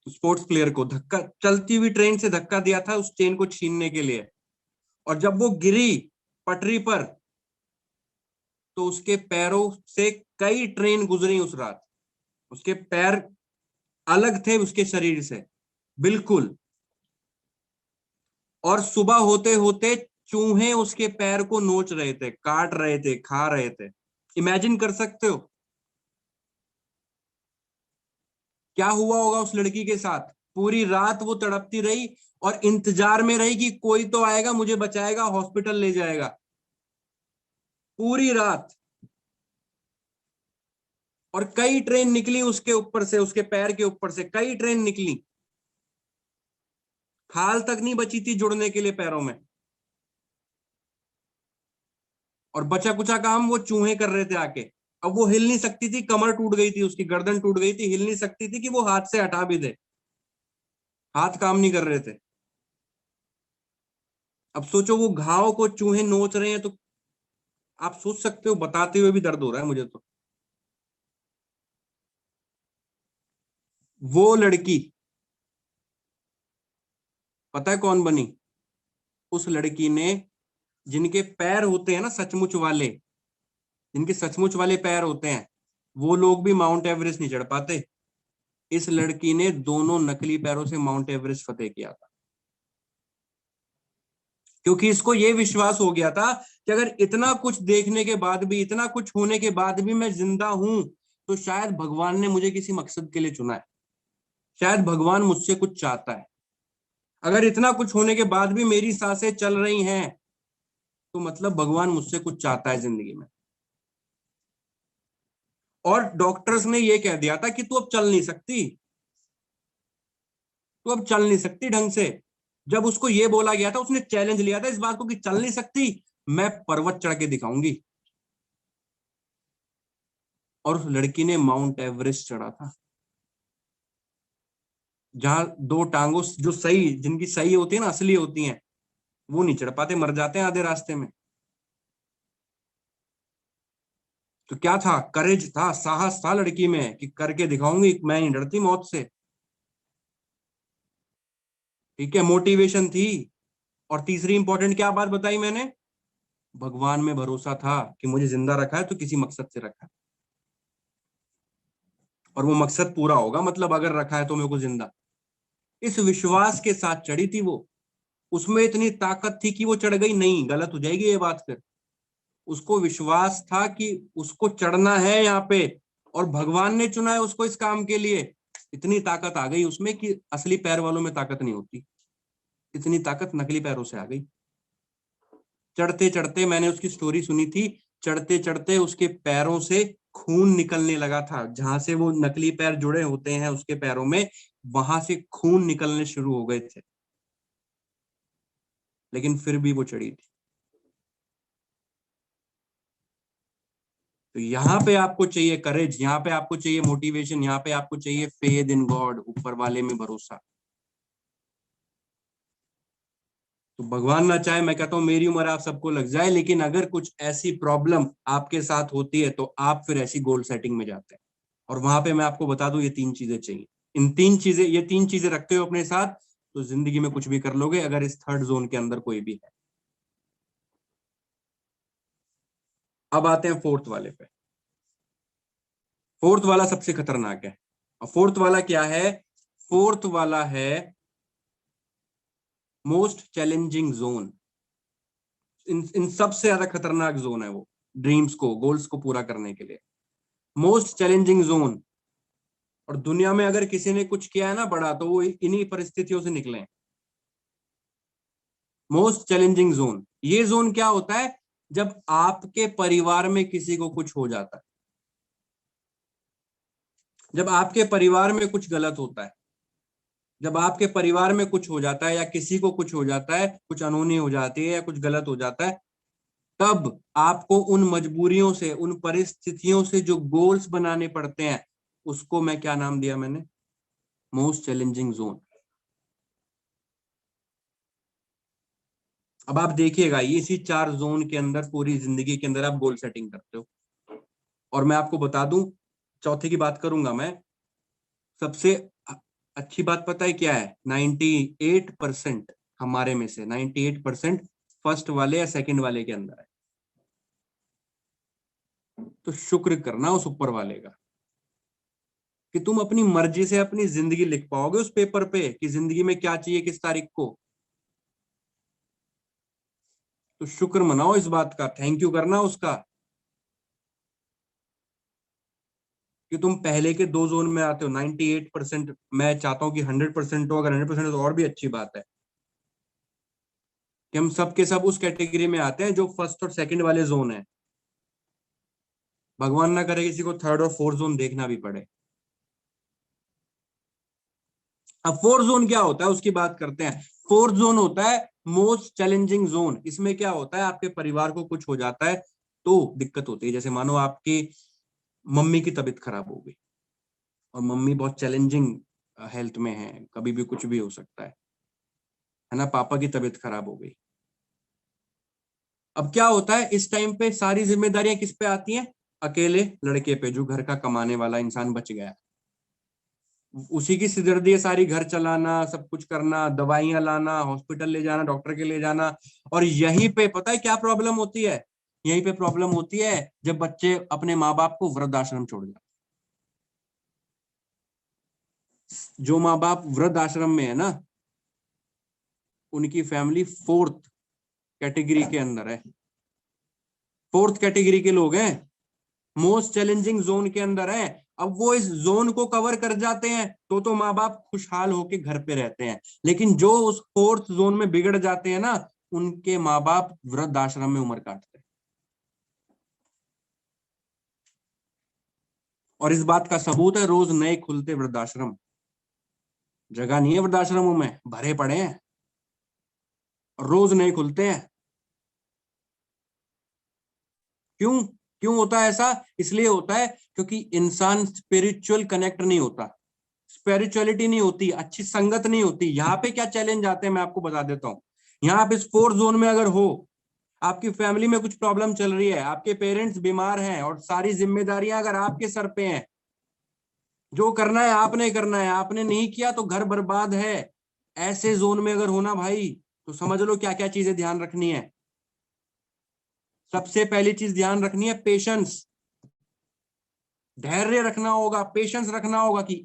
B: स्पोर्ट्स प्लेयर को धक्का, चलती हुई ट्रेन से धक्का दिया था उस चेन को छीनने के लिए। और जब वो गिरी पटरी पर, तो उसके पैरों से कई ट्रेन गुजरी उस रात, उसके पैर अलग थे उसके शरीर से बिल्कुल। और सुबह होते होते चूहे उसके पैर को नोच रहे थे, काट रहे थे, खा रहे थे। इमेजिन कर सकते हो क्या हुआ होगा उस लड़की के साथ? पूरी रात वो तड़पती रही और इंतजार में रही कि कोई तो आएगा मुझे बचाएगा, हॉस्पिटल ले जाएगा, पूरी रात। और कई ट्रेन निकली उसके ऊपर से, उसके पैर के ऊपर से कई ट्रेन निकली, खाल तक नहीं बची थी जुड़ने के लिए पैरों में। और बचा कुचा काम वो चूहे कर रहे थे आके। अब वो हिल नहीं सकती थी, कमर टूट गई थी उसकी, गर्दन टूट गई थी, हिल नहीं सकती थी कि वो हाथ से हटा भी दे, हाथ काम नहीं कर रहे थे। अब सोचो वो घाव को चूहे नोच रहे हैं, तो आप सोच सकते हो, बताते हुए भी दर्द हो रहा है मुझे तो। वो लड़की पता है कौन बनी? उस लड़की ने, जिनके पैर होते हैं ना सचमुच वाले, जिनके सचमुच वाले पैर होते हैं, वो लोग भी माउंट एवरेस्ट नहीं चढ़ पाते। इस लड़की ने दोनों नकली पैरों से माउंट एवरेस्ट फतेह किया था, क्योंकि इसको ये विश्वास हो गया था कि अगर इतना कुछ देखने के बाद भी, इतना कुछ होने के बाद भी मैं जिंदा हूं, तो शायद भगवान ने मुझे किसी मकसद के लिए चुना है, शायद भगवान मुझसे कुछ चाहता है। अगर इतना कुछ होने के बाद भी मेरी सांसें चल रही हैं, तो मतलब भगवान मुझसे कुछ चाहता है जिंदगी में। और डॉक्टर्स ने ये कह दिया था कि तू अब चल नहीं सकती, तू अब चल नहीं सकती ढंग से। जब उसको ये बोला गया था, उसने चैलेंज लिया था इस बात को कि चल नहीं सकती, मैं पर्वत चढ़ के दिखाऊंगी। और उस लड़की ने माउंट एवरेस्ट चढ़ा था, जहां दो टांगों जो सही, जिनकी सही होती है ना, असली होती हैं, वो नहीं चढ़ पाते, मर जाते हैं आधे रास्ते में। तो क्या था? करेज था, साहस था लड़की में कि करके दिखाऊंगी, मैं नहीं डरती मौत से। ठीक है, मोटिवेशन थी। और तीसरी इंपॉर्टेंट क्या बात बताई मैंने? भगवान में भरोसा था कि मुझे जिंदा रखा है तो किसी मकसद से रखा है, और वो मकसद पूरा होगा, मतलब अगर रखा है तो मेरे को जिंदा। इस विश्वास के साथ चढ़ी थी वो। उसमें इतनी ताकत थी कि वो चढ़ गई नहीं, गलत हो जाएगी ये बात फिर। उसको विश्वास था कि उसको चढ़ना है यहाँ पे, और भगवान ने चुना है उसको इस काम के लिए। इतनी ताकत आ गई उसमें कि असली पैर वालों में ताकत नहीं होती, इतनी ताकत नकली पैरों से आ गई। चढ़ते चढ़ते, मैंने उसकी स्टोरी सुनी थी, चढ़ते चढ़ते उसके पैरों से खून निकलने लगा था, जहां से वो नकली पैर जुड़े होते हैं उसके पैरों में, वहां से खून निकलने शुरू हो गए थे, लेकिन फिर भी वो चढ़ी थी। तो यहाँ पे आपको चाहिए करेज, यहाँ पे आपको चाहिए मोटिवेशन, यहाँ पे आपको चाहिए फेथ इन गॉड, ऊपर वाले में भरोसा। तो भगवान ना चाहे, मैं कहता हूँ मेरी उम्र आप सबको लग जाए, लेकिन अगर कुछ ऐसी प्रॉब्लम आपके साथ होती है तो आप फिर ऐसी गोल सेटिंग में जाते हैं। और वहां पे मैं आपको बता दूं, ये तीन चीजें चाहिए। इन तीन चीजें, ये तीन चीजें रखते हो अपने साथ, तो जिंदगी में कुछ भी कर लोगे, अगर इस थर्ड जोन के अंदर कोई भी है। अब आते हैं फोर्थ वाले पे। फोर्थ वाला सबसे खतरनाक है। और फोर्थ वाला क्या है? फोर्थ वाला है मोस्ट चैलेंजिंग जोन। इन सबसे ज्यादा खतरनाक जोन है वो, ड्रीम्स को, गोल्स को पूरा करने के लिए। Most challenging zone. और दुनिया में अगर किसी ने कुछ किया है ना बड़ा, तो वो इन्हीं परिस्थितियों से निकले। मोस्ट चैलेंजिंग जोन, ये जोन क्या होता है? जब आपके परिवार में किसी को कुछ हो जाता है, जब आपके परिवार में कुछ गलत होता है, जब आपके परिवार में कुछ हो जाता है, या किसी को कुछ हो जाता है, कुछ अनहोनी हो जाती है या कुछ गलत हो जाता है, तब आपको उन मजबूरियों से, उन परिस्थितियों से जो गोल्स बनाने पड़ते हैं, उसको मैं क्या नाम दिया मैंने? Most challenging zone. अब आप देखिएगा, इसी चार जोन के अंदर पूरी जिंदगी के अंदर आप गोल सेटिंग करते हो। और मैं आपको बता दूं, चौथे की बात करूंगा मैं, सबसे अच्छी बात पता है क्या है? 98% हमारे में से 98% फर्स्ट वाले या सेकंड वाले के अंदर है। तो शुक्र करना उस ऊपर वाले का कि तुम अपनी मर्जी से अपनी जिंदगी लिख पाओगे उस पेपर पे, कि जिंदगी में क्या चाहिए किस तारीख को। तो शुक्र मनाओ इस बात का, थैंक यू करना उसका, कि तुम पहले के दो जोन में आते हो। 98%, मैं चाहता हूं कि 100% हो, अगर 100% हो तो और भी अच्छी बात है, कि हम सब के सब उस कैटेगरी में आते हैं जो फर्स्ट और सेकंड वाले जोन है। भगवान ना करे किसी को थर्ड और फोर्थ जोन देखना भी पड़े। अब फोर्थ जोन क्या होता है उसकी बात करते हैं। फोर्थ जोन होता है मोस्ट चैलेंजिंग जोन। इसमें क्या होता है? आपके परिवार को कुछ हो जाता है, तो दिक्कत होती है। जैसे मानो आपकी मम्मी की तबीयत खराब हो गई और मम्मी बहुत चैलेंजिंग हेल्थ में है, कभी भी कुछ भी हो सकता है ना। पापा की तबीयत खराब हो गई, अब क्या होता है इस टाइम पे सारी जिम्मेदारियां किस पे आती हैं? अकेले लड़के पे, जो घर का कमाने वाला इंसान बच गया, उसी की सिरदर्दी है सारी, घर चलाना, सब कुछ करना, दवाइयां लाना, हॉस्पिटल ले जाना, डॉक्टर के ले जाना। और यहीं पे पता है क्या प्रॉब्लम होती है? यहीं पे प्रॉब्लम होती है जब बच्चे अपने माँ बाप को वृद्धाश्रम छोड़ जाते। जो माँ बाप वृद्ध आश्रम में है ना, उनकी फैमिली फोर्थ कैटेगरी के अंदर है, फोर्थ कैटेगरी के लोग हैं, मोस्ट चैलेंजिंग जोन के अंदर है। अब वो इस जोन को कवर कर जाते हैं तो माँ बाप खुशहाल होके घर पे रहते हैं। लेकिन जो उस फोर्थ जोन में बिगड़ जाते हैं ना, उनके माँ बाप वृद्ध आश्रम में उम्र काटते हैं। और इस बात का सबूत है, रोज नए खुलते वृद्धाश्रम, जगह नहीं है वृद्धाश्रमों में, भरे पड़े हैं, और रोज नए खुलते हैं। क्यों? क्यों होता है ऐसा? इसलिए होता है क्योंकि इंसान स्पिरिचुअल कनेक्ट नहीं होता, स्पिरिचुअलिटी नहीं होती, अच्छी संगत नहीं होती। यहाँ पे क्या चैलेंज आते हैं मैं आपको बता देता हूँ। यहाँ पे इस फोर्थ जोन में अगर हो, आपकी फैमिली में कुछ प्रॉब्लम चल रही है, आपके पेरेंट्स बीमार हैं और सारी जिम्मेदारियां अगर आपके सर पे हैं, जो करना है आपने करना है, आपने नहीं किया तो घर बर्बाद है। ऐसे जोन में अगर होना भाई, तो समझ लो क्या क्या चीजें ध्यान रखनी है। सबसे पहली चीज ध्यान रखनी है पेशेंस, धैर्य रखना होगा, पेशेंस रखना होगा कि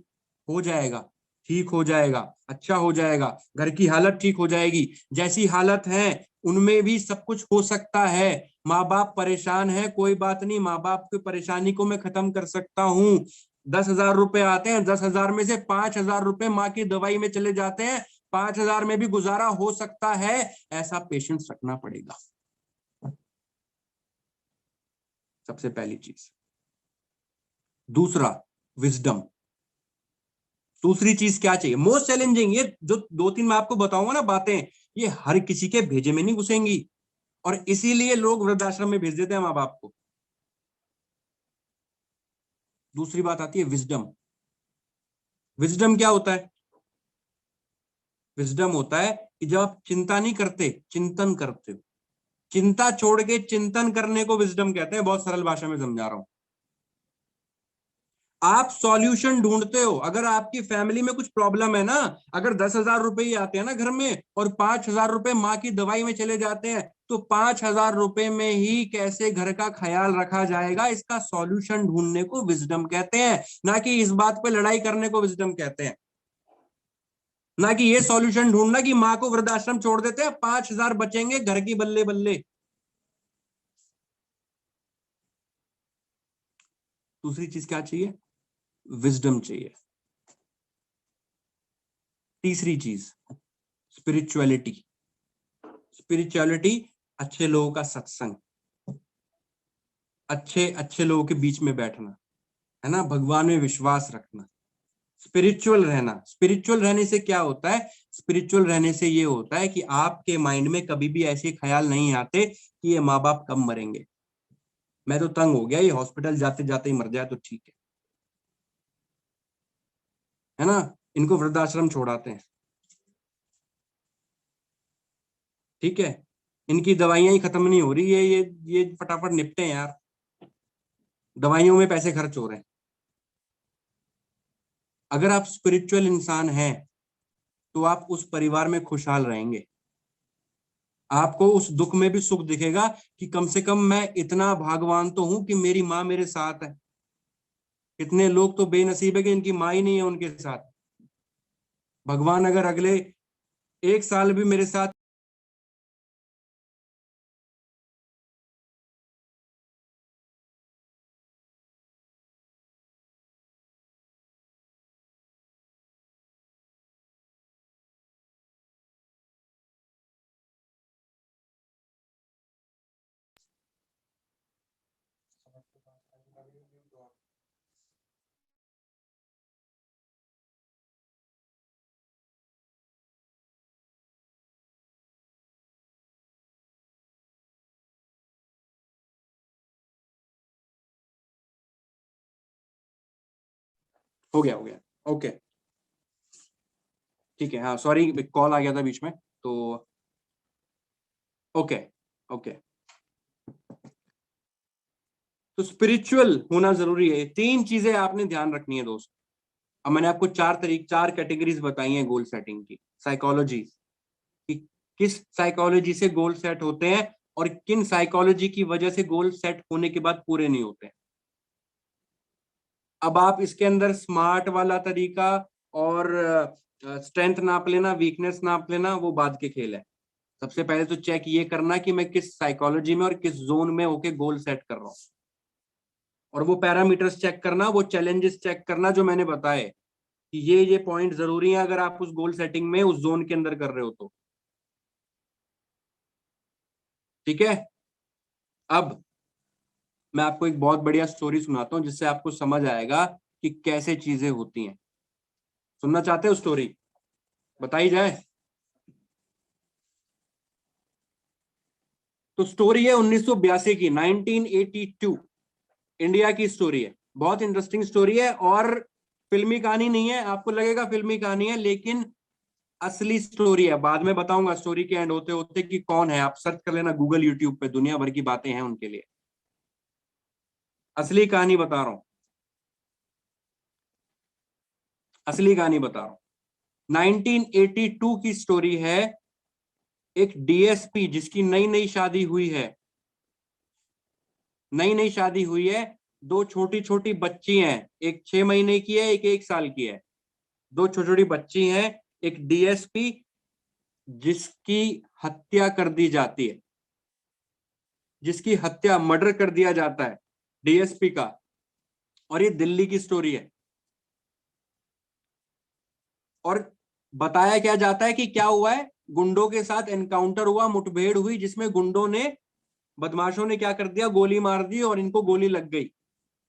B: हो जाएगा, ठीक हो जाएगा, अच्छा हो जाएगा, घर की हालत ठीक हो जाएगी। जैसी हालत है उनमें भी सब कुछ हो सकता है। माँ बाप परेशान है, कोई बात नहीं, माँ बाप की परेशानी को मैं खत्म कर सकता हूँ। 10,000 रुपए आते हैं, 10,000 में से 5,000 रुपए माँ की दवाई में चले जाते हैं, 5,000 में भी गुजारा हो सकता है। ऐसा पेशेंस रखना पड़ेगा, सबसे पहली चीज। दूसरा, विजडम। दूसरी चीज क्या चाहिए? मोस्ट चैलेंजिंग, ये जो दो तीन मैं आपको बताऊंगा ना बातें, ये हर किसी के भेजे में नहीं घुसेंगी, और इसीलिए लोग वृद्धाश्रम में भेज देते हैं माँ बाप को। दूसरी बात आती है विजडम। विजडम क्या होता है? विजडम होता है कि जब आप चिंता नहीं करते, चिंतन करते हो। चिंता छोड़ के चिंतन करने को विजडम कहते हैं, बहुत सरल भाषा में समझा रहा हूं। आप सॉल्यूशन ढूंढते हो। अगर आपकी फैमिली में कुछ प्रॉब्लम है ना, अगर 10,000 रुपए ही आते हैं ना घर में, और 5,000 रुपए माँ की दवाई में चले जाते हैं, तो 5,000 रुपए में ही कैसे घर का ख्याल रखा जाएगा, इसका सॉल्यूशन ढूंढने को विजडम कहते हैं। ना कि इस बात पे लड़ाई करने को विजडम कहते हैं। ना कि ये सॉल्यूशन ढूंढना कि माँ को वृद्धाश्रम छोड़ देते हैं, 5,000 बचेंगे घर की बल्ले बल्ले। दूसरी चीज क्या चाहिए? विजडम चाहिए। तीसरी चीज, स्पिरिचुअलिटी। स्पिरिचुअलिटी, अच्छे लोगों का सत्संग, अच्छे अच्छे लोगों के बीच में बैठना, है ना, भगवान में विश्वास रखना, स्पिरिचुअल रहना। स्पिरिचुअल रहने से क्या होता है? स्पिरिचुअल रहने से ये होता है कि आपके माइंड में कभी भी ऐसे ख्याल नहीं आते कि ये माँ बाप कब मरेंगे, मैं तो तंग हो गया, ये हॉस्पिटल जाते जाते ही मर जाए तो ठीक है ना, इनको वृद्धाश्रम छोड़ाते हैं, ठीक है, इनकी दवाइयां ही खत्म नहीं हो रही, ये फटाफट निपटे यार, दवाइयों में पैसे खर्च हो रहे हैं। अगर आप स्पिरिचुअल इंसान हैं तो आप उस परिवार में खुशहाल रहेंगे। आपको उस दुख में भी सुख दिखेगा कि कम से कम मैं इतना भाग्यवान तो हूं कि मेरी माँ मेरे साथ है। कितने लोग तो बेनसीब है कि इनकी माँ ही नहीं है उनके साथ। भगवान अगर अगले 1 साल भी मेरे साथ हो गया, हो गया, ओके ठीक है। हाँ सॉरी, कॉल आ गया था बीच में, तो ओके ओके। तो स्पिरिचुअल होना जरूरी है, तीन चीजें आपने ध्यान रखनी है दोस्त। अब मैंने आपको चार कैटेगरीज बताई हैं गोल सेटिंग की, साइकोलॉजी कि किस साइकोलॉजी से गोल सेट होते हैं और किन साइकोलॉजी की वजह से गोल सेट होने के बाद पूरे नहीं होते। अब आप इसके अंदर स्मार्ट वाला तरीका और स्ट्रेंथ नाप लेना, वीकनेस नाप लेना, वो बाद के खेल है। सबसे पहले तो चेक ये करना कि मैं किस साइकोलॉजी में और किस जोन में होके गोल सेट कर रहा हूं, और वो पैरामीटर्स चेक करना, वो चैलेंजेस चेक करना जो मैंने बताए कि ये पॉइंट जरूरी है अगर आप उस गोल सेटिंग में उस जोन के अंदर कर रहे हो तो। ठीक है। अब मैं आपको एक बहुत बढ़िया स्टोरी सुनाता हूं जिससे आपको समझ आएगा कि कैसे चीजें होती हैं। सुनना चाहते हो स्टोरी? बताई जाए तो। स्टोरी है 1982 की, 1982, इंडिया की स्टोरी है। बहुत इंटरेस्टिंग स्टोरी है और फिल्मी कहानी नहीं है, आपको लगेगा फिल्मी कहानी है लेकिन असली स्टोरी है। बाद में बताऊंगा स्टोरी के एंड होते होते कि कौन है, आप सर्च कर लेना गूगल यूट्यूब पे, दुनिया भर की बातें हैं उनके लिए। असली कहानी बता रहा हूं, असली कहानी बता रहा हूं। 1982 की स्टोरी है। एक डीएसपी जिसकी नई नई शादी हुई है, नई नई शादी हुई है, दो छोटी छोटी बच्ची हैं, एक 6 महीने की है, एक 1 साल की है। दो छोटी छोटी बच्ची हैं। एक डीएसपी जिसकी हत्या कर दी जाती है, जिसकी हत्या, मर्डर कर दिया जाता है डीएसपी का। और ये दिल्ली की स्टोरी है। और बताया क्या जाता है कि क्या हुआ है, गुंडों के साथ एनकाउंटर हुआ, मुठभेड़ हुई जिसमें गुंडों ने, बदमाशों ने क्या कर दिया, गोली मार दी और इनको गोली लग गई।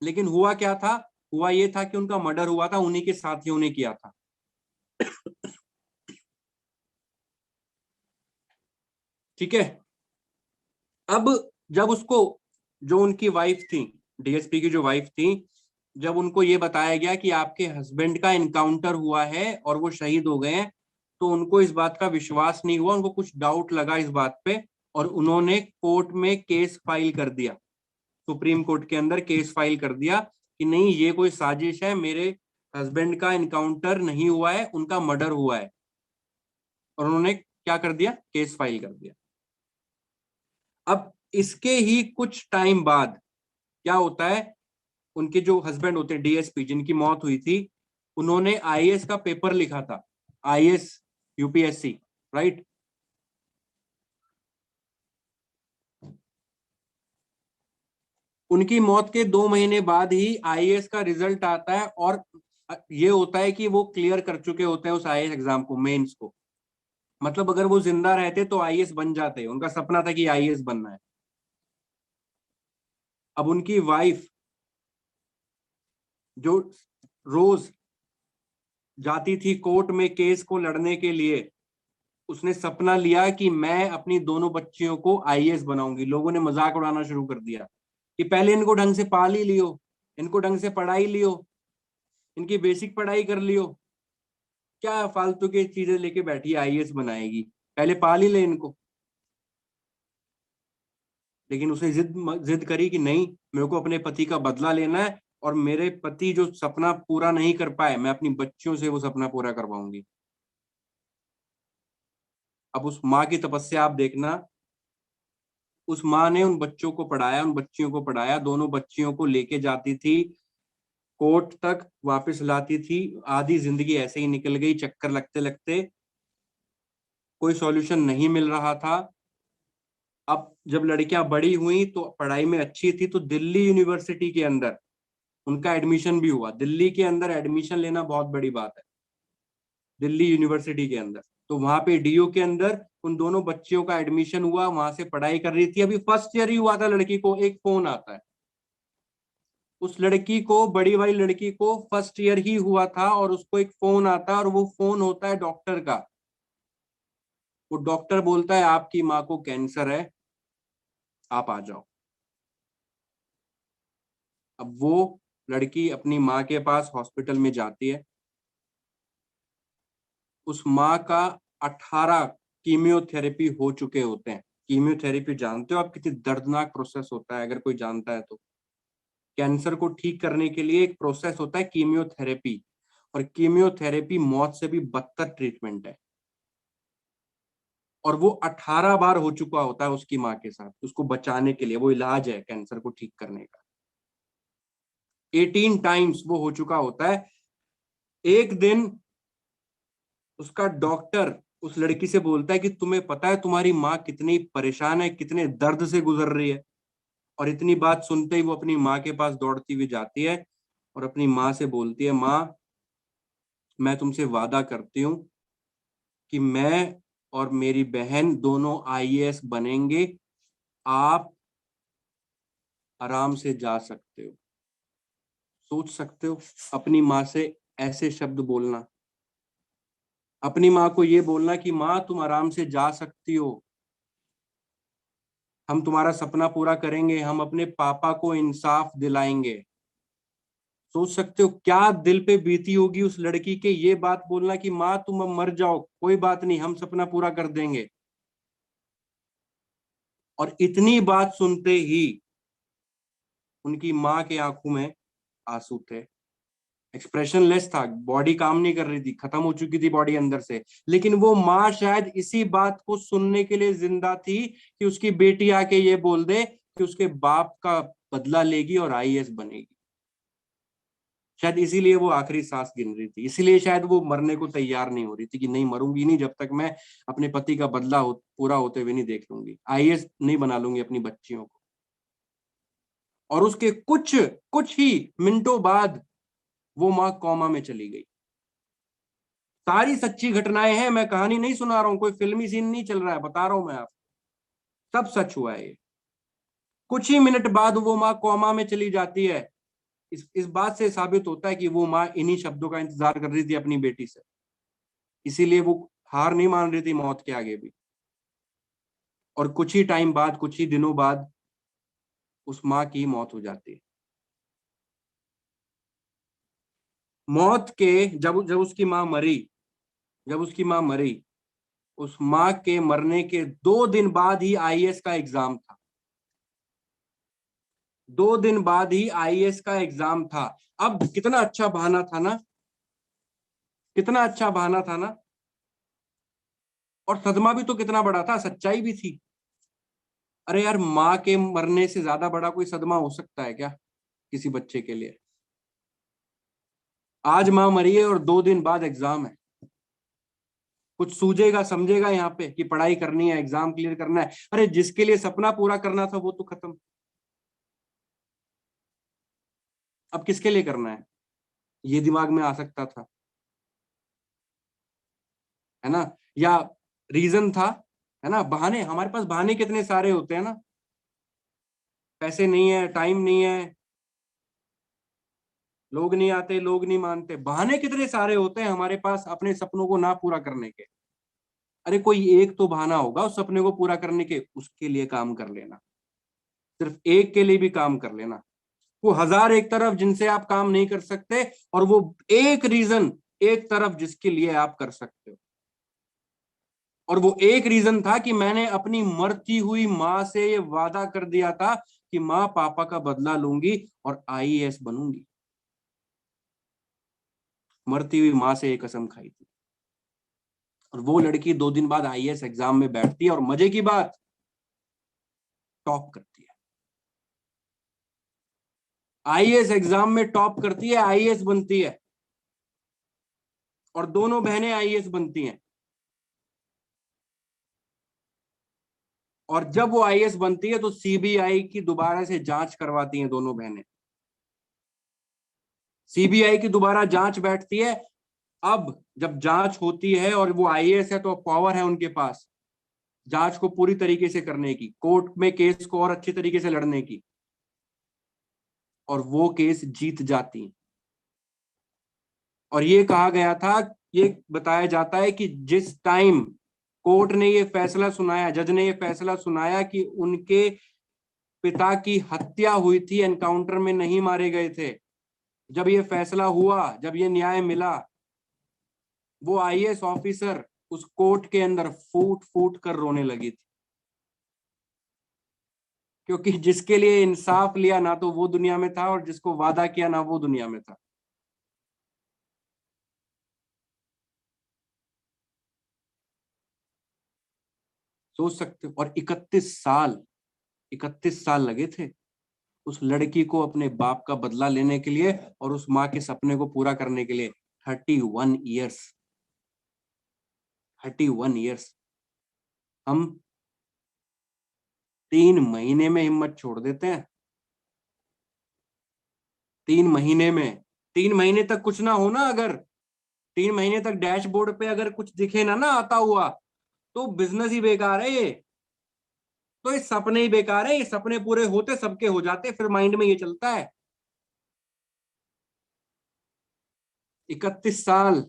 B: लेकिन हुआ क्या था, हुआ ये था कि उनका मर्डर हुआ था, उन्हीं के साथियों ने किया था। ठीक है। अब जब उसको, जो उनकी वाइफ थी, डीएसपी की जो वाइफ थी, जब उनको ये बताया गया कि आपके हस्बैंड का इनकाउंटर हुआ है और वो शहीद हो गए हैं, तो उनको इस बात का विश्वास नहीं हुआ, उनको कुछ डाउट लगा इस बात पे, और उन्होंने कोर्ट में केस फाइल कर दिया, सुप्रीम कोर्ट के अंदर केस फाइल कर दिया कि नहीं ये कोई साजिश है, मेरे हस्बैंड का इनकाउंटर नहीं हुआ है, उनका मर्डर हुआ है। और उन्होंने क्या कर दिया, केस फाइल कर दिया। अब इसके ही कुछ टाइम बाद क्या होता है, उनके जो हस्बैंड होते हैं डीएसपी जिनकी मौत हुई थी, उन्होंने आईएएस का पेपर लिखा था, आईएएस यूपीएससी, राइट। उनकी मौत के 2 महीने बाद ही आईएएस का रिजल्ट आता है, और ये होता है कि वो क्लियर कर चुके होते हैं उस आईएएस एग्जाम को, मेंस को। मतलब अगर वो जिंदा रहते तो आईएएस बन जाते, उनका सपना था कि आईएएस बनना है। अब उनकी वाइफ जो रोज जाती थी कोर्ट में केस को लड़ने के लिए, उसने सपना लिया कि मैं अपनी दोनों बच्चियों को आईएएस बनाऊंगी। लोगों ने मजाक उड़ाना शुरू कर दिया कि पहले इनको ढंग से पाल ही लियो, इनको ढंग से पढ़ाई लियो, इनकी बेसिक पढ़ाई कर लियो, क्या फालतू की चीजें लेके बैठी आईएएस बनाएगी, पहले पाल ही ले इनको। लेकिन उसने जिद जिद करी कि नहीं, मेरे को अपने पति का बदला लेना है, और मेरे पति जो सपना पूरा नहीं कर पाए, मैं अपनी बच्चियों से वो सपना पूरा करवाऊंगी। अब उस माँ की तपस्या आप देखना। उस माँ ने उन बच्चों को पढ़ाया, उन बच्चियों को पढ़ाया, दोनों बच्चियों को लेके जाती थी कोर्ट तक, वापस लाती थी। आधी जिंदगी ऐसे ही निकल गई, चक्कर लगते लगते, कोई सॉल्यूशन नहीं मिल रहा था। अब जब लड़कियां बड़ी हुई तो पढ़ाई में अच्छी थी, तो दिल्ली यूनिवर्सिटी के अंदर उनका एडमिशन भी हुआ। दिल्ली के अंदर एडमिशन लेना बहुत बड़ी बात है, दिल्ली यूनिवर्सिटी के अंदर। तो वहां पे डीयू के अंदर उन दोनों बच्चियों का एडमिशन हुआ, वहां से पढ़ाई कर रही थी। अभी फर्स्ट ईयर ही हुआ था, लड़की को एक फोन आता है। उस लड़की को, बड़ी वाली लड़की को फर्स्ट ईयर ही हुआ था, और उसको एक फोन आता है, और वो फोन होता है डॉक्टर का। वो डॉक्टर बोलता है आपकी माँ को कैंसर है, आप आ जाओ। अब वो लड़की अपनी माँ के पास हॉस्पिटल में जाती है। उस माँ का 18 कीमियोथेरेपी हो चुके होते हैं। कीमियोथेरेपी जानते हो आप कितनी दर्दनाक प्रोसेस होता है, अगर कोई जानता है तो। कैंसर को ठीक करने के लिए एक प्रोसेस होता है कीमियोथेरेपी, और कीमियोथेरेपी मौत से भी बदतर ट्रीटमेंट है। और वो 18 बार हो चुका होता है उसकी माँ के साथ, उसको बचाने के लिए। वो इलाज है कैंसर को ठीक करने का। 18 टाइम्स वो हो चुका होता है। एक दिन उसका डॉक्टर उस लड़की से बोलता है कि तुम्हें पता है तुम्हारी माँ कितनी परेशान है, कितने दर्द से गुजर रही है। और इतनी बात सुनते ही वो अपनी माँ के पास दौड़ती हुई जाती है और अपनी माँ से बोलती है, माँ मैं तुमसे वादा करती हूँ कि मैं और मेरी बहन दोनों आईएएस बनेंगे, आप आराम से जा सकते हो। सोच सकते हो अपनी माँ से ऐसे शब्द बोलना, अपनी माँ को ये बोलना कि माँ तुम आराम से जा सकती हो, हम तुम्हारा सपना पूरा करेंगे, हम अपने पापा को इंसाफ दिलाएंगे। सोच सकते हो क्या दिल पे बीती होगी उस लड़की के ये बात बोलना कि माँ तुम अब मर जाओ, कोई बात नहीं, हम सपना पूरा कर देंगे। और इतनी बात सुनते ही उनकी माँ के आंखों में आंसू थे। एक्सप्रेशनलेस था, बॉडी काम नहीं कर रही थी, खत्म हो चुकी थी बॉडी अंदर से। लेकिन वो माँ शायद इसी बात को सुनने के लिए जिंदा थी कि उसकी बेटी आके ये बोल दे कि उसके बाप का बदला लेगी और आईएएस बनेगी। शायद इसीलिए वो आखिरी सांस गिन रही थी, इसीलिए शायद वो मरने को तैयार नहीं हो रही थी कि नहीं मरूंगी नहीं जब तक मैं अपने पति का बदला पूरा होते हुए नहीं देख लूंगी, आईएएस नहीं बना लूंगी अपनी बच्चियों को। और उसके कुछ कुछ ही मिनटों बाद वो माँ कोमा में चली गई। सारी सच्ची घटनाएं हैं, मैं कहानी नहीं सुना रहा हूं, कोई फिल्मी सीन नहीं चल रहा है, बता रहा हूं मैं आपको, सब सच हुआ है ये। कुछ ही मिनट बाद वो माँ कोमा में चली जाती है। इस बात से साबित होता है कि वो माँ इन्हीं शब्दों का इंतजार कर रही थी अपनी बेटी से, इसीलिए वो हार नहीं मान रही थी मौत के आगे भी। और कुछ ही टाइम बाद, कुछ ही दिनों बाद उस माँ की मौत हो जाती है। मौत के जब जब उसकी माँ मरी, जब उसकी माँ मरी, उस माँ के मरने के 2 दिन बाद ही आईएएस का एग्जाम था। 2 दिन बाद ही आईएएस का एग्जाम था। अब कितना अच्छा बहाना था ना, कितना अच्छा बहाना था ना। और सदमा भी तो कितना बड़ा था, सच्चाई भी थी। अरे यार, माँ के मरने से ज्यादा बड़ा कोई सदमा हो सकता है क्या किसी बच्चे के लिए? आज माँ मरी है और 2 दिन बाद एग्जाम है। कुछ सूझेगा समझेगा यहाँ पे कि पढ़ाई करनी है, एग्जाम क्लियर करना है? अरे जिसके लिए सपना पूरा करना था वो तो खत्म, अब किसके लिए करना है? ये दिमाग में आ सकता था, है ना? या रीजन था, है ना? बहाने, हमारे पास बहाने कितने सारे होते हैं ना। पैसे नहीं है, टाइम नहीं है, लोग नहीं आते, लोग नहीं मानते, बहाने कितने सारे होते हैं हमारे पास अपने सपनों को ना पूरा करने के। अरे कोई एक तो बहाना होगा उस सपने को पूरा करने के, उसके लिए काम कर लेना। सिर्फ एक के लिए भी काम कर लेना। वो हजार एक तरफ जिनसे आप काम नहीं कर सकते, और वो एक रीजन एक तरफ जिसके लिए आप कर सकते हो। और वो एक रीजन था कि मैंने अपनी मरती हुई माँ से ये वादा कर दिया था कि माँ पापा का बदला लूंगी और आईएएस बनूंगी। मरती हुई माँ से ये कसम खाई थी। और वो लड़की 2 दिन बाद आईएएस एग्जाम में बैठती है और मजे की बात, टॉप करती है। आईएएस एग्जाम में टॉप करती है, आईएएस बनती है। और दोनों बहनें आईएएस बनती हैं। और जब वो आईएएस बनती है तो सीबीआई की दोबारा से जांच करवाती हैं दोनों बहनें। सीबीआई की दोबारा जांच बैठती है। अब जब जांच होती है और वो आईएएस है तो पावर है उनके पास जांच को पूरी तरीके से करने की, कोर्ट में केस को और अच्छी तरीके से लड़ने की। और वो केस जीत जाती हैं। और ये कहा गया था, ये बताया जाता है कि जिस टाइम कोर्ट ने ये फैसला सुनाया, जज ने ये फैसला सुनाया कि उनके पिता की हत्या हुई थी, एनकाउंटर में नहीं मारे गए थे, जब ये फैसला हुआ, जब ये न्याय मिला, वो आईएएस ऑफिसर उस कोर्ट के अंदर फूट फूट कर रोने लगी थी, क्योंकि जिसके लिए इंसाफ लिया ना तो वो दुनिया में था, और जिसको वादा किया ना वो दुनिया में था। सोच सकते हो। और 31 साल लगे थे उस लड़की को अपने बाप का बदला लेने के लिए और उस माँ के सपने को पूरा करने के लिए। 31 ईयर्स, 31 ईयर्स। हम 3 महीने में हिम्मत छोड़ देते हैं। 3 महीने में, 3 महीने तक कुछ ना हो ना, अगर 3 महीने तक डैशबोर्ड पे अगर कुछ दिखे ना ना आता हुआ, तो बिजनेस ही बेकार है ये। तो ये सपने ही बेकार है। ये सपने पूरे होते सबके हो जाते, फिर माइंड में ये चलता है। 31 साल,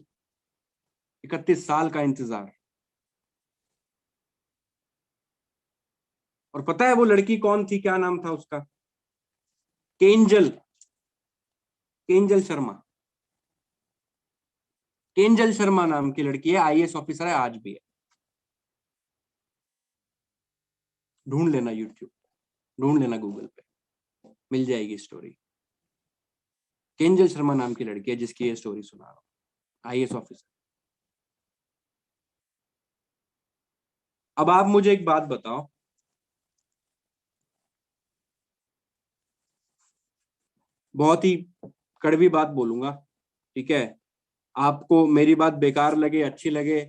B: 31 साल का इंतजार। और पता है वो लड़की कौन थी, क्या नाम था उसका? केंजल, केंजल शर्मा। केंजल शर्मा नाम की लड़की है, आईएएस ऑफिसर है, आज भी है। ढूंढ लेना यूट्यूब, ढूंढ लेना गूगल पे, मिल जाएगी स्टोरी। केंजल शर्मा नाम की लड़की है जिसकी ये स्टोरी सुना रहा हूँ, आईएएस ऑफिसर। अब आप मुझे एक बात बताओ, बहुत ही कड़वी बात बोलूंगा, ठीक है? आपको मेरी बात बेकार लगे अच्छी लगे,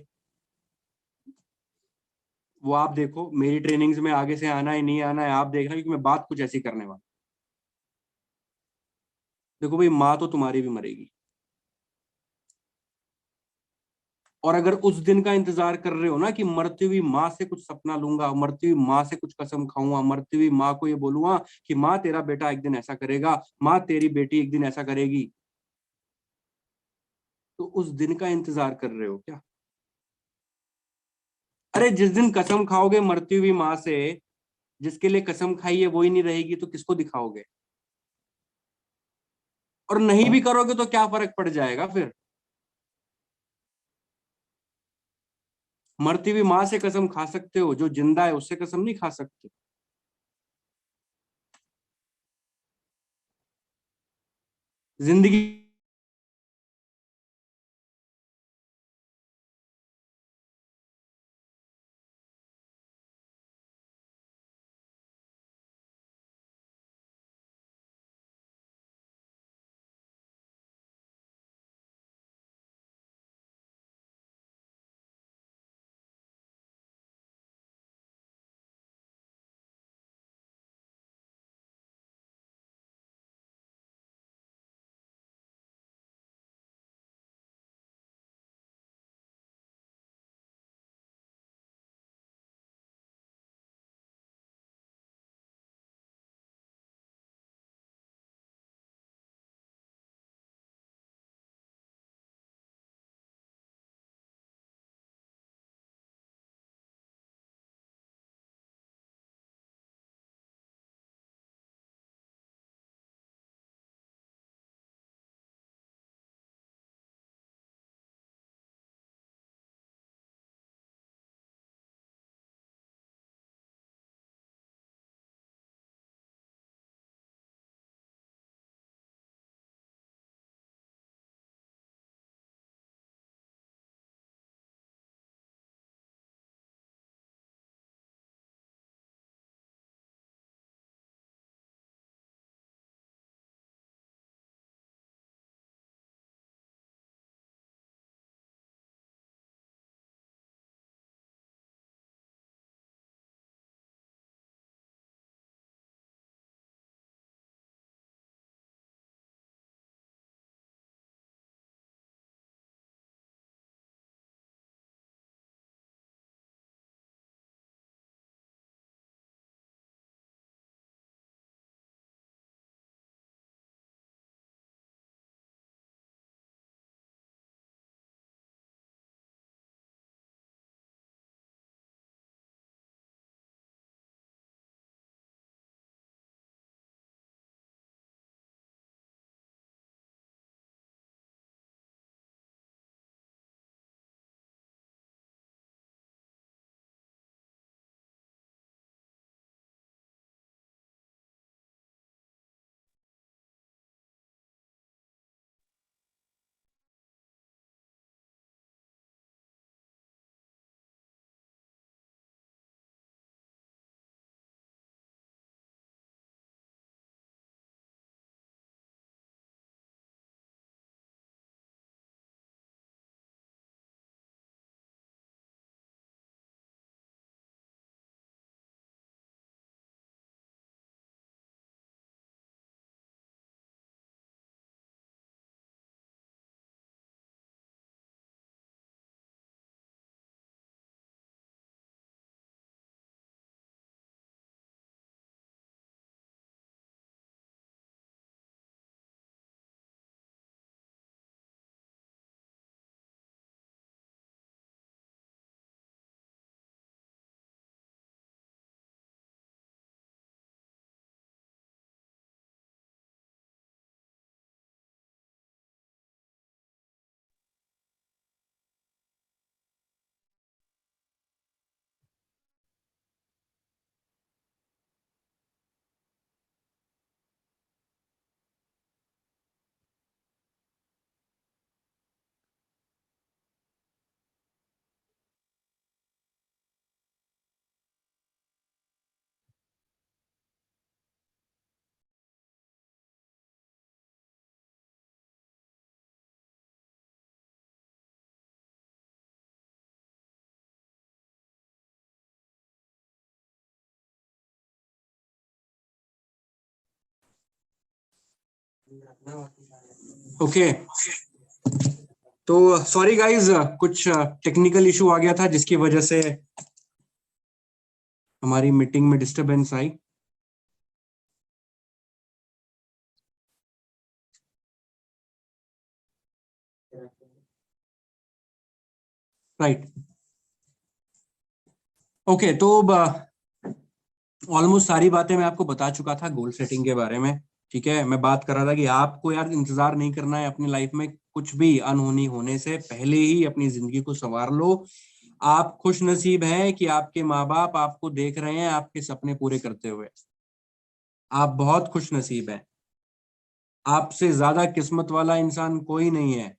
B: वो आप देखो। मेरी ट्रेनिंग्स में आगे से आना है नहीं आना है आप देखना, क्योंकि मैं बात कुछ ऐसी करने वाला। देखो भाई, माँ तो तुम्हारी भी मरेगी, और अगर उस दिन का इंतजार कर रहे हो ना कि मरती हुई माँ से कुछ सपना लूंगा, मरती हुई माँ से कुछ कसम खाऊंगा, मरती हुई माँ को ये बोलूंगा कि माँ तेरा बेटा एक दिन ऐसा करेगा, माँ तेरी बेटी एक दिन ऐसा करेगी, तो उस दिन का इंतजार कर रहे हो क्या? अरे जिस दिन कसम खाओगे मरती हुई माँ से, जिसके लिए कसम खाई है वही नहीं रहेगी, तो किसको दिखाओगे? और नहीं भी करोगे तो क्या फर्क पड़ जाएगा फिर? मरती हुई माँ से कसम खा सकते हो, जो जिंदा है उससे कसम नहीं खा सकते। जिंदगी ओके, तो सॉरी गाइज, कुछ टेक्निकल इशू आ गया था जिसकी वजह से हमारी मीटिंग में डिस्टरबेंस आई। राइट, ओके, तो ऑलमोस्ट सारी बातें मैं आपको बता चुका था गोल सेटिंग के बारे में। ठीक है, मैं बात कर रहा था कि आपको यार इंतजार नहीं करना है अपनी लाइफ में, कुछ भी अनहोनी होने से पहले ही अपनी जिंदगी को संवार लो। आप खुश नसीब हैं कि आपके माँ बाप आपको देख रहे हैं आपके सपने पूरे करते हुए। आप बहुत खुश नसीब हैं, आपसे ज्यादा किस्मत वाला इंसान कोई नहीं है।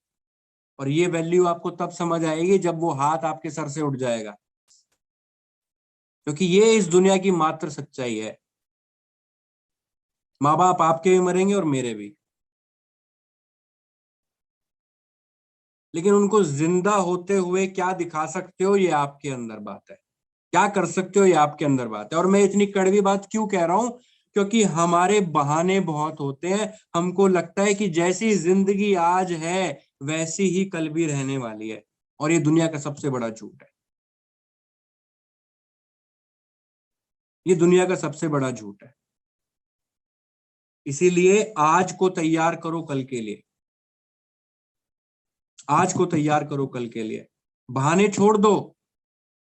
B: और ये वैल्यू आपको तब समझ आएगी जब वो हाथ आपके सर से उठ जाएगा, क्योंकि ये इस दुनिया की मात्र सच्चाई है। माँ बाप आपके भी मरेंगे और मेरे भी, लेकिन उनको जिंदा होते हुए क्या दिखा सकते हो ये आपके अंदर बात है, क्या कर सकते हो ये आपके अंदर बात है। और मैं इतनी कड़वी बात क्यों कह रहा हूं, क्योंकि हमारे बहाने बहुत होते हैं। हमको लगता है कि जैसी जिंदगी आज है वैसी ही कल भी रहने वाली है, और ये दुनिया का सबसे बड़ा झूठ है। ये दुनिया का सबसे बड़ा झूठ है। इसीलिए आज को तैयार करो कल के लिए, आज को तैयार करो कल के लिए। बहाने छोड़ दो,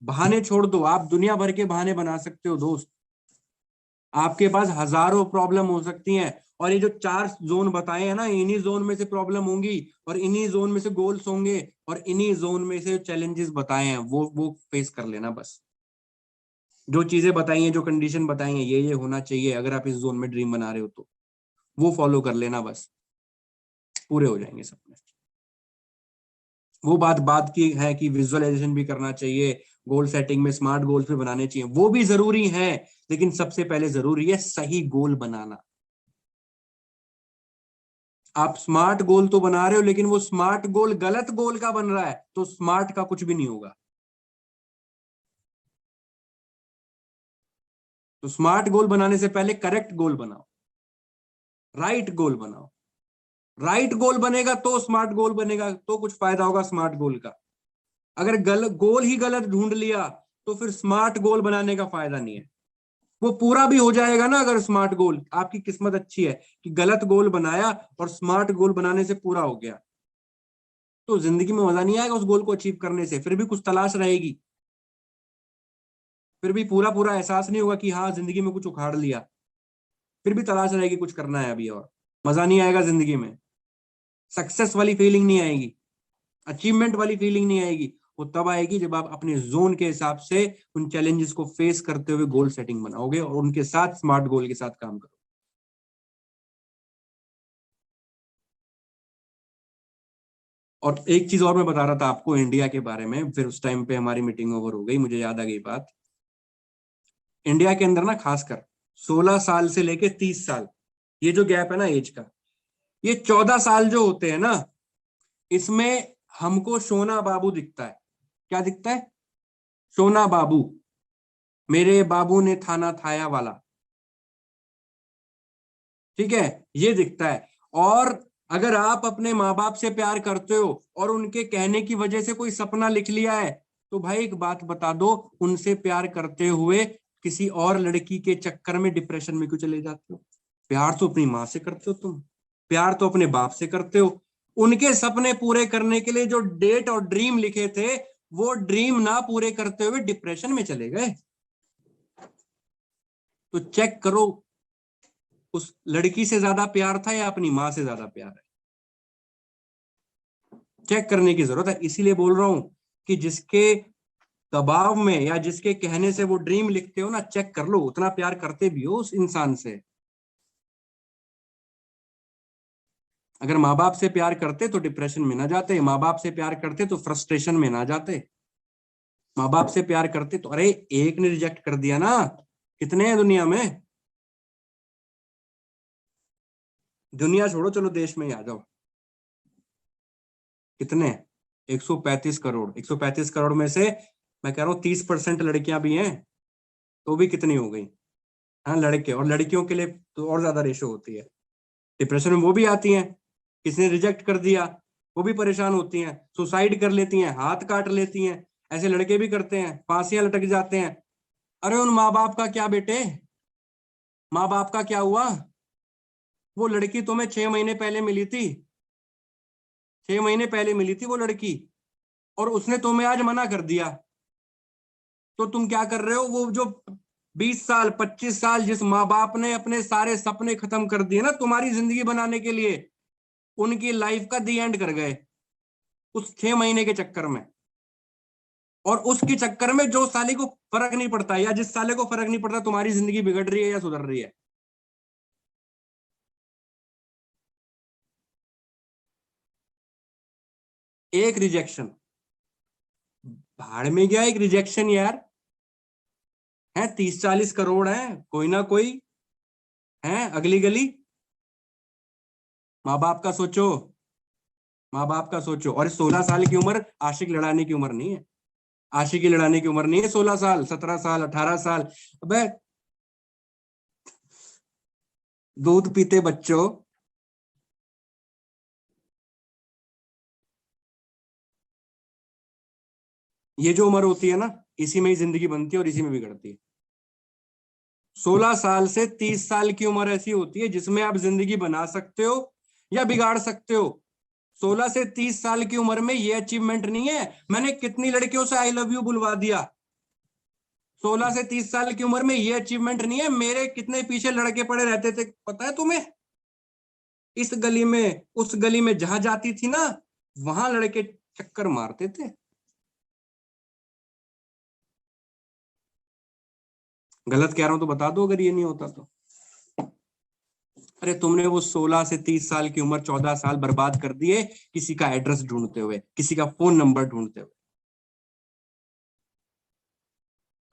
B: बहाने छोड़ दो। आप दुनिया भर के बहाने बना सकते हो दोस्त, आपके पास हजारों प्रॉब्लम हो सकती हैं, और ये जो 4 जोन बताए हैं ना, इन्हीं जोन में से प्रॉब्लम होंगी, और इन्हीं जोन में से गोल्स होंगे, और इन्हीं जोन में से चैलेंजेस बताए हैं वो फेस कर लेना बस। जो चीजें बताई हैं, जो कंडीशन बताई हैं, ये होना चाहिए अगर आप इस जोन में ड्रीम बना रहे हो तो वो फॉलो कर लेना बस, पूरे हो जाएंगे सपने। वो बात बात की है कि विजुअलाइजेशन भी करना चाहिए, गोल सेटिंग में स्मार्ट गोल्स भी बनाने चाहिए, वो भी जरूरी है, लेकिन सबसे पहले जरूरी है सही गोल बनाना। आप स्मार्ट गोल तो बना रहे हो, लेकिन वो स्मार्ट गोल गलत गोल का बन रहा है तो स्मार्ट का कुछ भी नहीं होगा। तो स्मार्ट गोल बनाने से पहले करेक्ट गोल बनाओ, राइट गोल बनाओ। राइट गोल बनेगा तो स्मार्ट गोल बनेगा, तो कुछ फायदा होगा स्मार्ट गोल का। अगर गोल ही गलत ढूंढ लिया तो फिर स्मार्ट गोल बनाने का फायदा नहीं है। वो पूरा भी हो जाएगा ना, अगर स्मार्ट गोल, आपकी किस्मत अच्छी है कि गलत गोल बनाया और स्मार्ट गोल बनाने से पूरा हो गया, तो जिंदगी में मजा नहीं आएगा उस गोल को अचीव करने से, फिर भी कुछ तलाश रहेगी, फिर भी पूरा पूरा एहसास नहीं होगा कि हाँ जिंदगी में कुछ उखाड़ लिया, फिर भी तलाश रहेगी कुछ करना है अभी, और मजा नहीं आएगा जिंदगी में, सक्सेस वाली फीलिंग नहीं आएगी, अचीवमेंट वाली फीलिंग नहीं आएगी। वो तब आएगी जब आप अपने जोन के हिसाब से उन चैलेंजेस को फेस करते हुए गोल सेटिंग बनाओगे और उनके साथ स्मार्ट गोल के साथ काम करोगे। और एक चीज और मैं बता रहा था आपको इंडिया के बारे में, फिर उस टाइम पे हमारी मीटिंग ओवर हो गई, मुझे याद आ गई बात। इंडिया के अंदर ना खासकर 16 साल से लेके 30 साल, ये जो गैप है ना एज का, ये 14 साल जो होते हैं ना, इसमें हमको सोना बाबू दिखता है। क्या दिखता है? सोना बाबू, मेरे बाबू ने थाना थाया वाला। ठीक है, ये दिखता है। और अगर आप अपने माँ बाप से प्यार करते हो और उनके कहने की वजह से कोई सपना लिख लिया है, तो भाई एक बात बता दो, उनसे प्यार करते हुए किसी और लड़की के चक्कर में डिप्रेशन में क्यों चले जाते हो? प्यार तो अपनी माँ से करते हो तुम, प्यार तो अपने बाप से करते हो। उनके सपने पूरे करने के लिए जो डेट और ड्रीम लिखे थे, वो ड्रीम ना पूरे करते हुए डिप्रेशन में चले गए। तो चेक करो, उस लड़की से ज्यादा प्यार था या अपनी माँ से ज्यादा प्यार है? चेक करने की जरूरत है। इसीलिए बोल रहा हूं कि जिसके दबाव में या जिसके कहने से वो ड्रीम लिखते हो ना, चेक कर लो उतना प्यार करते भी हो उस इंसान से। अगर माँ बाप से प्यार करते तो डिप्रेशन में ना जाते, माँ बाप से प्यार करते तो फ्रस्ट्रेशन में ना जाते, माँ बाप से प्यार करते तो, अरे एक ने रिजेक्ट कर दिया ना, कितने हैं दुनिया में? दुनिया छोड़ो, चलो देश में ही आ जाओ, कितने? 135 करोड़। 135 करोड़ में से मैं कह रहा हूँ 30% लड़कियां भी हैं, तो भी कितनी हो गई? हाँ लड़के, और लड़कियों के लिए तो और ज्यादा रेशो होती है। डिप्रेशन में वो भी आती हैं, किसी ने रिजेक्ट कर दिया वो भी परेशान होती हैं, सुसाइड कर लेती हैं, हाथ काट लेती हैं, ऐसे लड़के भी करते हैं, फांसियां लटक जाते हैं। अरे उन माँ बाप का क्या बेटे, माँ बाप का क्या हुआ? वो लड़की तुम्हें 6 महीने पहले मिली थी, 6 महीने पहले मिली थी वो लड़की, और उसने तुम्हें आज मना कर दिया। तो तुम क्या कर रहे हो? वो जो 20 साल 25 साल जिस माँ बाप ने अपने सारे सपने खत्म कर दिए ना तुम्हारी जिंदगी बनाने के लिए, उनकी लाइफ का दी एंड कर गए उस 6 महीने के चक्कर में। और उसके चक्कर में जो साले को फर्क नहीं पड़ता, या जिस साले को फर्क नहीं पड़ता तुम्हारी जिंदगी बिगड़ रही है या सुधर रही है। एक रिजेक्शन, भाड़ में गया एक रिजेक्शन यार। है 30-40 करोड़ है, कोई ना कोई है अगली गली। माँ बाप का सोचो, माँ बाप का सोचो। और 16 साल की उम्र आशिक लड़ाने की उम्र नहीं है, आशिकी लड़ाने की उम्र नहीं है। 16 साल 17 साल 18 साल। अबे दूध पीते बच्चों, ये जो उम्र होती है ना, इसी में ही जिंदगी बनती है और इसी में बिगड़ती है। 16 साल से 30 साल की उम्र ऐसी होती है जिसमें आप जिंदगी बना सकते हो या बिगाड़ सकते हो। 16 से 30 साल की उम्र में ये अचीवमेंट नहीं है मैंने कितनी लड़कियों से आई लव यू बुलवा दिया। 16 से 30 साल की उम्र में ये अचीवमेंट नहीं है मेरे कितने पीछे लड़के पड़े रहते थे, पता है तुम्हें? इस गली में उस गली में जहां जाती थी ना, वहां लड़के चक्कर मारते थे। गलत कह रहा हूं तो बता दो अगर ये नहीं होता तो। अरे तुमने वो 16 से 30 साल की उम्र 14 साल बर्बाद कर दिए किसी का एड्रेस ढूंढते हुए, किसी का फोन नंबर ढूंढते हुए।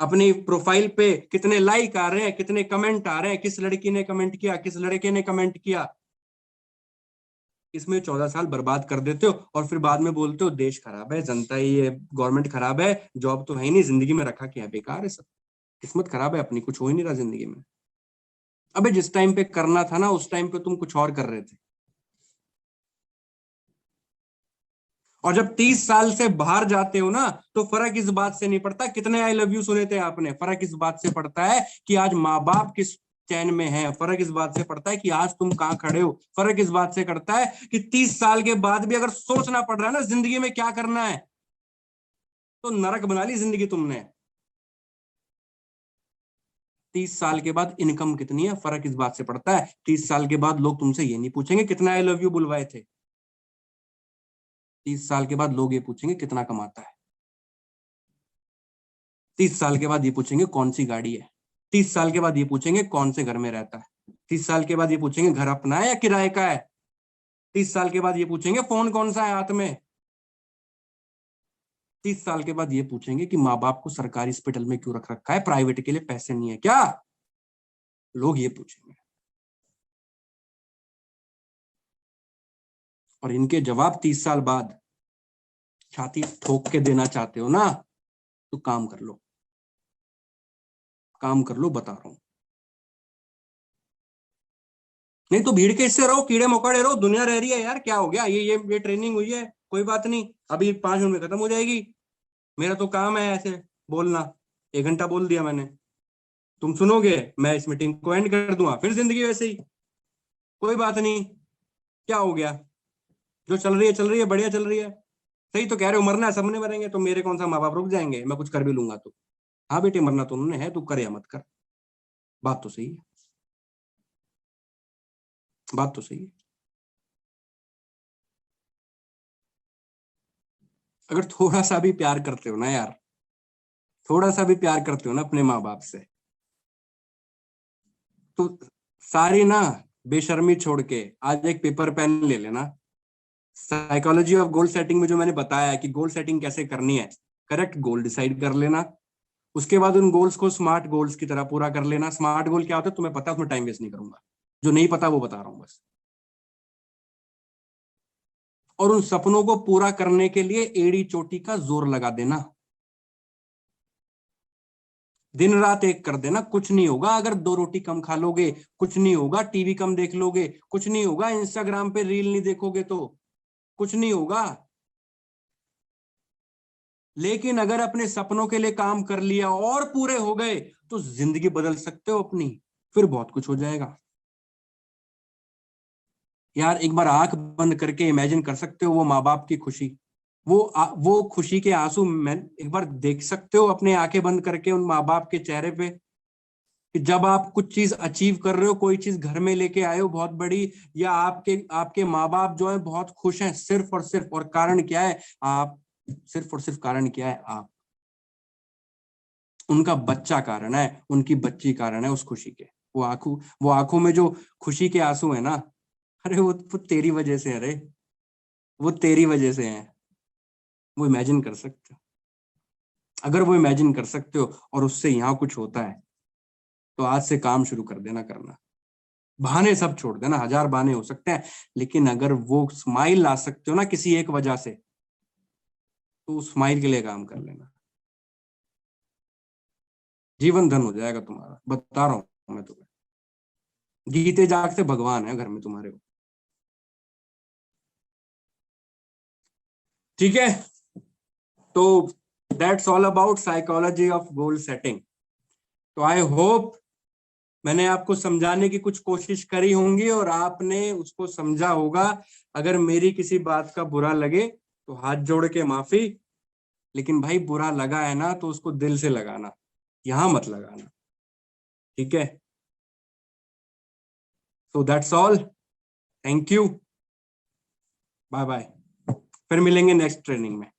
B: अपनी प्रोफाइल पे कितने लाइक आ रहे हैं, कितने कमेंट आ रहे हैं, किस लड़की ने कमेंट किया, किस लड़के ने कमेंट किया, इसमें 14 साल बर्बाद कर देते हो। और फिर बाद में बोलते हो देश खराब है, जनता ही है, गवर्नमेंट खराब है, जॉब तो है ही नहीं, जिंदगी में रखा क्या है, बेकार है सब, किस्मत खराब है अपनी, कुछ हो ही नहीं रहा जिंदगी में। अबे जिस टाइम पे करना था ना उस टाइम पे तुम कुछ और कर रहे थे। और जब 30 साल से बाहर जाते हो ना तो फर्क इस बात से नहीं पड़ता कितने आई लव यू सुने थे आपने, फर्क इस बात से पड़ता है कि आज माँ बाप किस चैन में है, फर्क इस बात से पड़ता है कि आज तुम कहां खड़े हो, फर्क इस बात से करता है कि 30 साल के बाद भी अगर सोचना पड़ रहा है ना जिंदगी में क्या करना है, तो नरक बना ली जिंदगी तुमने। 30 साल के बाद इनकम कितनी है फर्क इस बात से पड़ता है। 30 साल के बाद लोग तुमसे ये नहीं पूछेंगे कितना आई लव यू बुलवाए थे, 30 साल के बाद लोग ये पूछेंगे कितना कमाता है, 30 साल के बाद ये पूछेंगे कौन सी गाड़ी है, 30 साल के बाद ये पूछेंगे कौन से घर में रहता है, 30 साल के बाद ये पूछेंगे घर अपना है या किराए का है, 30 साल के बाद ये पूछेंगे फोन कौन सा है हाथ में, 30 साल के बाद ये पूछेंगे कि माँ बाप को सरकारी हॉस्पिटल में क्यों रख रखा है, प्राइवेट के लिए पैसे नहीं है क्या, लोग ये पूछेंगे। और इनके जवाब 30 साल बाद छाती ठोक के देना चाहते हो ना, तो काम कर लो, काम कर लो, बता रहा हूं। नहीं तो भीड़ के इससे रहो, कीड़े मकोड़े रहो, दुनिया रह रही है यार, क्या हो गया, ये ट्रेनिंग हुई है, कोई बात नहीं, अभी 5 मिनट में खत्म हो जाएगी। मेरा तो काम है ऐसे बोलना, 1 घंटा बोल दिया मैंने, तुम सुनोगे, मैं इस मीटिंग को एंड कर दूंगा, फिर जिंदगी वैसे ही, कोई बात नहीं, क्या हो गया, जो चल रही है बढ़िया चल रही है। सही तो कह रहे हो, मरना है सबने मरेंगे, तो मेरे कौन सा माँ बाप रुक जाएंगे, मैं कुछ कर भी लूंगा तो। हाँ बेटे मरना तो उन्होंने है, तू कर या मत कर, बात तो सही है, बात तो सही है। अगर थोड़ा सा भी प्यार करते हो ना यार, थोड़ा सा भी प्यार करते हो ना अपने माँ बाप से, तो सारी ना बेशर्मी छोड़ के आज एक पेपर पेन ले लेना। साइकोलॉजी ऑफ गोल सेटिंग में जो मैंने बताया है कि गोल सेटिंग कैसे करनी है, करेक्ट गोल डिसाइड कर लेना, उसके बाद उन गोल्स को स्मार्ट गोल्स की तरह पूरा कर लेना। स्मार्ट गोल क्या होता है तुम्हें पता है, उसमें टाइम वेस्ट नहीं करूंगा, जो नहीं पता वो बता रहा हूं बस। और उन सपनों को पूरा करने के लिए एड़ी चोटी का जोर लगा देना। दिन रात एक कर देना, कुछ नहीं होगा। अगर 2 रोटी कम खा लोगे कुछ नहीं होगा, टीवी कम देख लोगे कुछ नहीं होगा, इंस्टाग्राम पे रील नहीं देखोगे तो कुछ नहीं होगा। लेकिन अगर अपने सपनों के लिए काम कर लिया और पूरे हो गए तो जिंदगी बदल सकते हो अपनी, फिर बहुत कुछ हो जाएगा। यार एक बार आंख बंद करके इमेजिन कर सकते हो वो माँ बाप की खुशी, वो खुशी के आंसू मैं एक बार देख सकते हो अपने आंखें बंद करके उन माँ बाप के चेहरे पे, कि जब आप कुछ चीज अचीव कर रहे हो, कोई चीज घर में लेके आए हो बहुत बड़ी, या आपके आपके माँ बाप जो है बहुत खुश हैं सिर्फ और सिर्फ, और कारण क्या है? आप। सिर्फ और सिर्फ कारण क्या है? आप। उनका बच्चा कारण है, उनकी बच्ची कारण है उस खुशी के। वो आंखों में जो खुशी के आंसू है ना, अरे वो तेरी वजह से, अरे वो तेरी वजह से है। वो इमेजिन कर सकते हो? अगर वो इमेजिन कर सकते हो और उससे यहाँ कुछ होता है, तो आज से काम शुरू कर देना करना। बहाने सब छोड़ देना, 1000 बहाने हो सकते हैं, लेकिन अगर वो स्माइल ला सकते हो ना किसी एक वजह से, तो उस स्माइल के लिए काम कर लेना। जीवन धन हो जाएगा तुम्हारा, बता रहा हूं मैं तुम्हें। गीते जागते भगवान है घर में तुम्हारे। ठीक है, तो that's all about psychology of goal setting. तो आई होप मैंने आपको समझाने की कुछ कोशिश करी होंगी और आपने उसको समझा होगा। अगर मेरी किसी बात का बुरा लगे तो हाथ जोड़ के माफी, लेकिन भाई बुरा लगा है ना तो उसको दिल से लगाना, यहां मत लगाना। ठीक है, so that's all. Thank you, bye bye. फिर मिलेंगे नेक्स्ट ट्रेनिंग में।